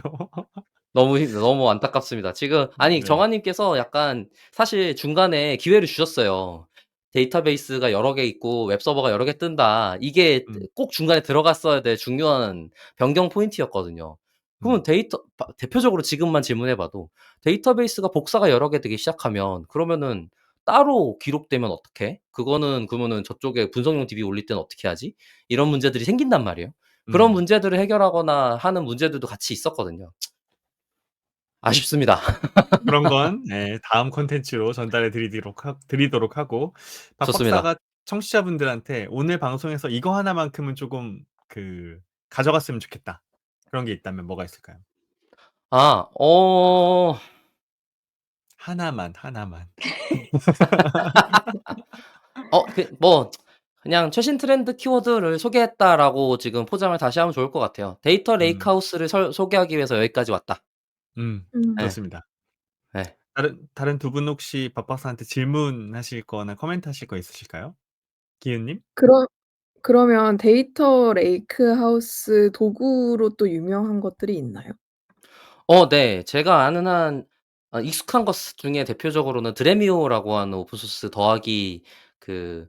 Speaker 2: 너무 안타깝습니다. 지금 아니
Speaker 1: 네.
Speaker 2: 정아님께서 약간 사실 중간에 기회를 주셨어요. "데이터베이스가 여러 개 있고 웹 서버가 여러 개 뜬다." 이게
Speaker 1: 음.
Speaker 2: 꼭 중간에 들어갔어야 될 중요한 변경 포인트였거든요.
Speaker 1: 음.
Speaker 2: 그러면 대표적으로 지금만 질문해 봐도 데이터베이스가 복사가 여러 개 되기 시작하면 그러면은 따로 기록되면 어떡해? 그러면은 저쪽에 분석용 DB 올릴 때는 어떻게 하지? 이런 문제들이 생긴단 말이에요. 그런
Speaker 1: 음.
Speaker 2: 문제들을 해결하거나 하는 문제들도 같이 있었거든요. 아쉽습니다.
Speaker 1: 그런 건 다음 콘텐츠로 전달해 드리도록 하고 박
Speaker 2: 좋습니다.
Speaker 1: 박사가 청취자분들한테 "오늘 방송에서 이거 하나만큼은 쪼금 가져갔으면 좋겠다." 그런 게 있다면 뭐가 있을까요?
Speaker 2: 아 어
Speaker 1: 하나만, 하나만.
Speaker 2: 뭐 그냥 "최신 트렌드 키워드를 소개했다."라고 지금 포장을 다시 하면 좋을 것 같아요. "데이터
Speaker 1: 음.
Speaker 2: 레이크하우스를 소개하기 위해서 여기까지 왔다." 예.
Speaker 3: 음.
Speaker 1: 좋습니다.
Speaker 2: 예.
Speaker 1: 다른 두 분 혹시 박 박사한테 질문하실 거나 코멘트하실 거 있으실까요? 기은 님?
Speaker 3: 그러 그러면 데이터 레이크하우스 도구로 또 유명한 것들이 있나요?
Speaker 2: 네. 제가 아는 한 익숙한 것 중에 대표적으로는 드레미오라고 하는 오픈 소스 더하기 그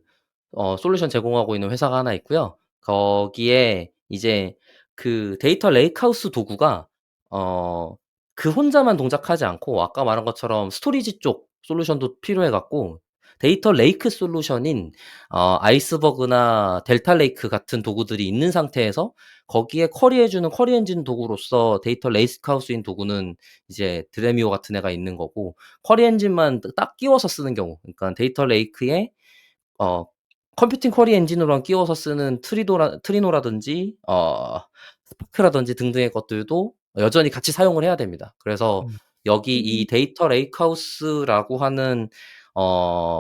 Speaker 2: 솔루션 제공하고 있는 회사가 하나 있고요. 거기에 이제 그 데이터 레이크하우스 도구가 어 그 혼자만 동작하지 않고 아까 말한 것처럼 스토리지 쪽 솔루션도 필요해 갖고 데이터 레이크 솔루션인 아이스버그나 델타 레이크 같은 도구들이 있는 상태에서 거기에 쿼리해 주는 쿼리 엔진 도구로서 데이터 레이크하우스인 도구는 이제 드레미오 같은 애가 있는 거고, 쿼리 엔진만 딱 끼워서 쓰는 경우, 그러니까 데이터 레이크에 어 컴퓨팅 쿼리 엔진으로만 끼워서 쓰는 트리노라든지 스파크라든지 등등의 것들도 여전히 같이 사용을 해야 됩니다. 그래서
Speaker 1: 음.
Speaker 2: 여기
Speaker 3: 음.
Speaker 2: 이 데이터 레이크하우스라고 하는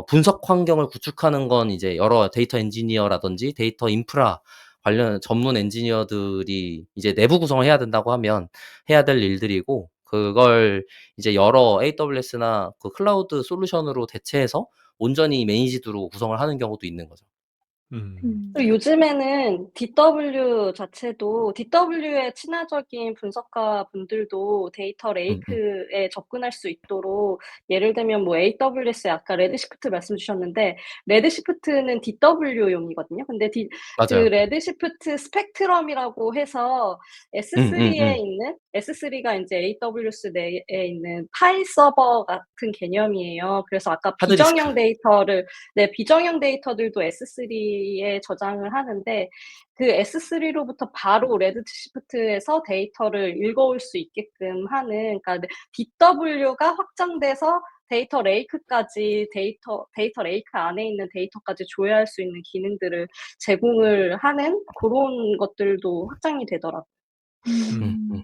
Speaker 2: 분석 환경을 구축하는 건 이제 여러 데이터 엔지니어라든지 데이터 인프라 관련 전문 엔지니어들이 이제 내부 구성을 해야 된다고 하면 해야 될 일들이고, 그걸 이제 여러 AWS나 그 클라우드 솔루션으로 대체해서 온전히 매니지드로 구성을 하는 경우도 있는 거죠.
Speaker 1: 음.
Speaker 3: 음.
Speaker 4: 그리고 요즘에는 DW 자체도 DW의 친화적인 분석가 분들도 데이터
Speaker 2: 음음.
Speaker 4: 레이크에 접근할 수 있도록, 예를 들면 뭐 AWS에 아까 레드시프트 말씀 주셨는데 레드시프트는 DW용이거든요. 근데 그
Speaker 2: 맞아요.
Speaker 4: 레드시프트 스펙트럼이라고 해서 S3에
Speaker 2: 음음음.
Speaker 4: 있는, S3가 인제 AWS 내에 있는 파일 서버 같은 개념이에요. 그래서 아까
Speaker 2: 하드디스크.
Speaker 4: 비정형 데이터들도 S3에 저장을 하는데, 그 S3로부터 바로 레드시프트에서 데이터를 읽어올 수 있게끔 하는, 그러니까 DW가 확장돼서 데이터 레이크까지, 데이터 레이크 안에 있는 데이터까지 조회할 수 있는 기능들을 제공을 하는 고런 것들도 확장이 되더라고요.
Speaker 2: 음음.
Speaker 3: 음.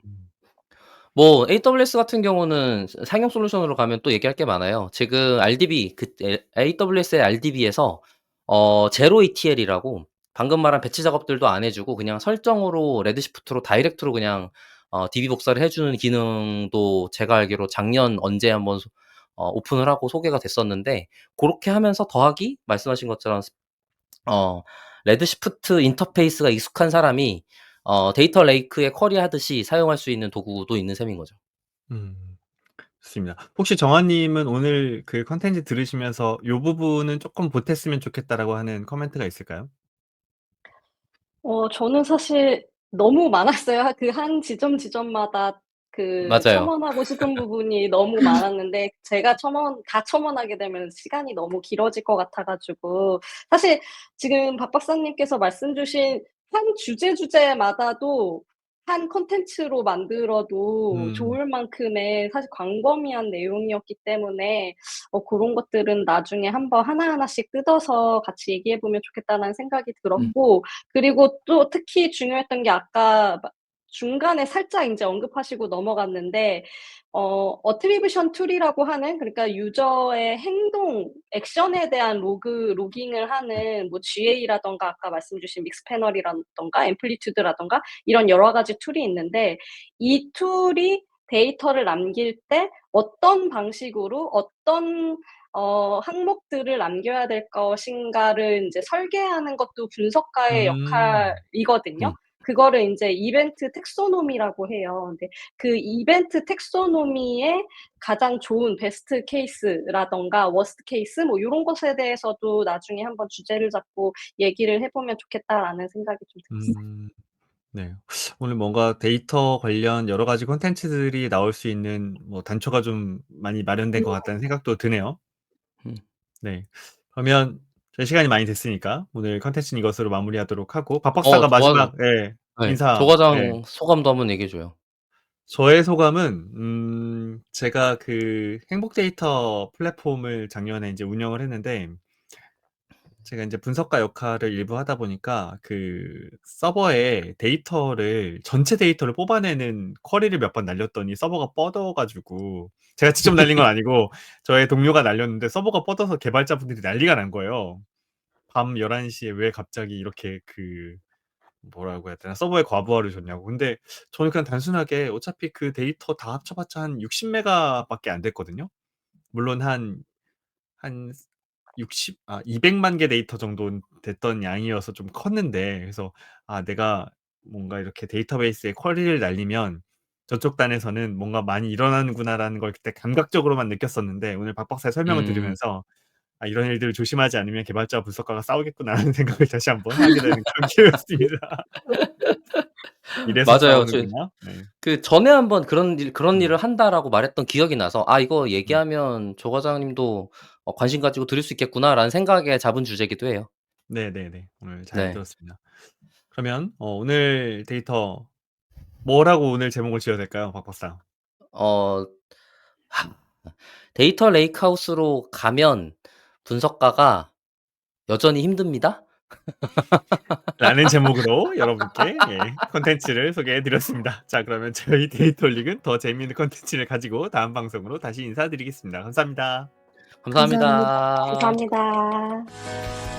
Speaker 2: 뭐 AWS 같은 경우는 상용 솔루션으로 가면 또 얘기할 게 많아요. 지금 RDB AWS의 RDB에서 제로 ETL이라고 방금 말한 배치 작업들도 안 해 주고 그냥 설정으로 레드시프트로 다이렉트로 그냥 DB 복사를 해 주는 기능도 제가 알기로 작년 언제 한번 오픈을 하고 소개가 됐었는데, 고렇게 하면서 더하기 말씀하신 것처럼 어 레드시프트 인터페이스가 익숙한 사람이 데이터 레이크에 쿼리하듯이 사용할 수 있는 도구도 있는 셈인 거죠.
Speaker 1: 음. 좋습니다. 혹시 정아 님은 오늘 그 콘텐츠 들으시면서 "요 부분은 쪼끔 보탰으면 좋겠다."라고 하는 코멘트가 있을까요?
Speaker 4: 저는 사실 너무 많았어요. 그 한 지점마다 그
Speaker 2: 맞아요.
Speaker 4: 첨언하고 싶은 부분이 너무 많았는데, 제가 다 첨언하게 되면 시간이 너무 길어질 것 같아 가지고, 사실 지금 박 박사님께서 말씀 주신 한 주제마다도 한 콘텐츠로 만들어도
Speaker 1: 음.
Speaker 4: 좋을 만큼의 사실 광범위한 내용이었기 때문에 고런 것들은 나중에 한번 하나하나씩 뜯어서 같이 얘기해 보면 좋겠다는 생각이
Speaker 2: 음.
Speaker 4: 들었고, 그리고 또 특히 중요했던 게 아까 중간에 살짝 인제 언급하시고 넘어갔는데, 어트리뷰션 툴이라고 하는, 그러니까 유저의 행동, 액션에 대한 로깅을 하는 뭐 GA라든가 아까 말씀 주신 믹스패널이라든가 앰플리튜드라든가 이런 여러 가지 툴이 있는데, 이 툴이 데이터를 남길 때 어떤 방식으로 어떤 항목들을 남겨야 될 것인가를 인제 설계하는 것도 분석가의
Speaker 1: 음.
Speaker 4: 역할이거든요.
Speaker 2: 음.
Speaker 4: 그거를 인제 이벤트 텍소노미라고 해요. 근데 그 이벤트 텍소노미의 가장 좋은 베스트 케이스라든가 워스트 케이스 뭐 요런 것에 대해서도 나중에 한번 주제를 잡고 얘기를 해 보면 좋겠다라는 생각이 좀 들었어요.
Speaker 1: 음. 네. 오늘 뭔가 데이터 관련 여러 가지 콘텐츠들이 나올 수 있는 뭐 단초가 좀 많이 마련된 것 같다는 생각도 드네요.
Speaker 2: 음.
Speaker 1: 네. 그러면 저희 시간이 많이 됐으니까 오늘 콘텐츠는 이것으로 마무리하도록 하고 박 박사가 마지막
Speaker 2: 네.
Speaker 1: 인사.
Speaker 2: 조과장 소감도 한번 얘기해 줘요.
Speaker 1: 저의 소감은 제가 그 행복 데이터 플랫폼을 작년에 인제 운영을 했는데, 제가 인제 분석가 역할을 일부 하다 보니까 그 서버에 전체 데이터를 뽑아내는 쿼리를 몇 번 날렸더니 서버가 뻗어 가지고, 제가 직접 날린 건 아니고 저의 동료가 날렸는데 서버가 뻗어서 개발자분들이 난리가 난 거예요. 밤 11시에 왜 갑자기 이렇게 그 뭐라고 해야 되나 서버에 과부하를 줬냐고. 근데 저는 그냥 단순하게 어차피 그 데이터 다 합쳐봤자 한 60메가밖에 안 됐거든요. 물론 한 200만 개 데이터 정도 됐던 양이어서 좀 컸는데, 그래서 내가 뭔가 이렇게 데이터베이스에 쿼리를 날리면 저쪽 단에서는 뭔가 많이 일어나는구나라는 걸 그때 감각적으로만 느꼈었는데, 오늘 박 박사의 설명을
Speaker 2: 음.
Speaker 1: 들으면서 이런 일들을 조심하지 않으면 개발자와 분석가가 싸우겠구나라는 생각을 다시 한번 하게 되는 그런 기회였습니다. 이래서
Speaker 2: 맞아요.
Speaker 1: 싸우는구나. 네.
Speaker 2: 그 전에 한번 그런 일을
Speaker 1: 음.
Speaker 2: 한다라고 말했던 기억이 나서 '아 이거
Speaker 1: 음.
Speaker 2: 얘기하면 조 과장님도 관심 가지고 들을 수 있겠구나.'라는 생각에 잡은 주제이기도 해요.
Speaker 1: 네네네. 오늘 잘
Speaker 2: 네.
Speaker 1: 들었습니다. 그러면 오늘 데이터 뭐라고 오늘 제목을 지어야 될까요, 박 박사?
Speaker 2: 어 데이터 레이크하우스로 가면 분석가가 여전히 힘듭니다.
Speaker 1: 라는 제목으로 여러분께 콘텐츠를 소개해 드렸습니다. 자, 그러면 저희 데이터릭은 더 재미있는 콘텐츠를 가지고 다음 방송으로 다시 인사드리겠습니다. 감사합니다.
Speaker 3: 감사합니다.
Speaker 2: 감사합니다.
Speaker 4: 감사합니다.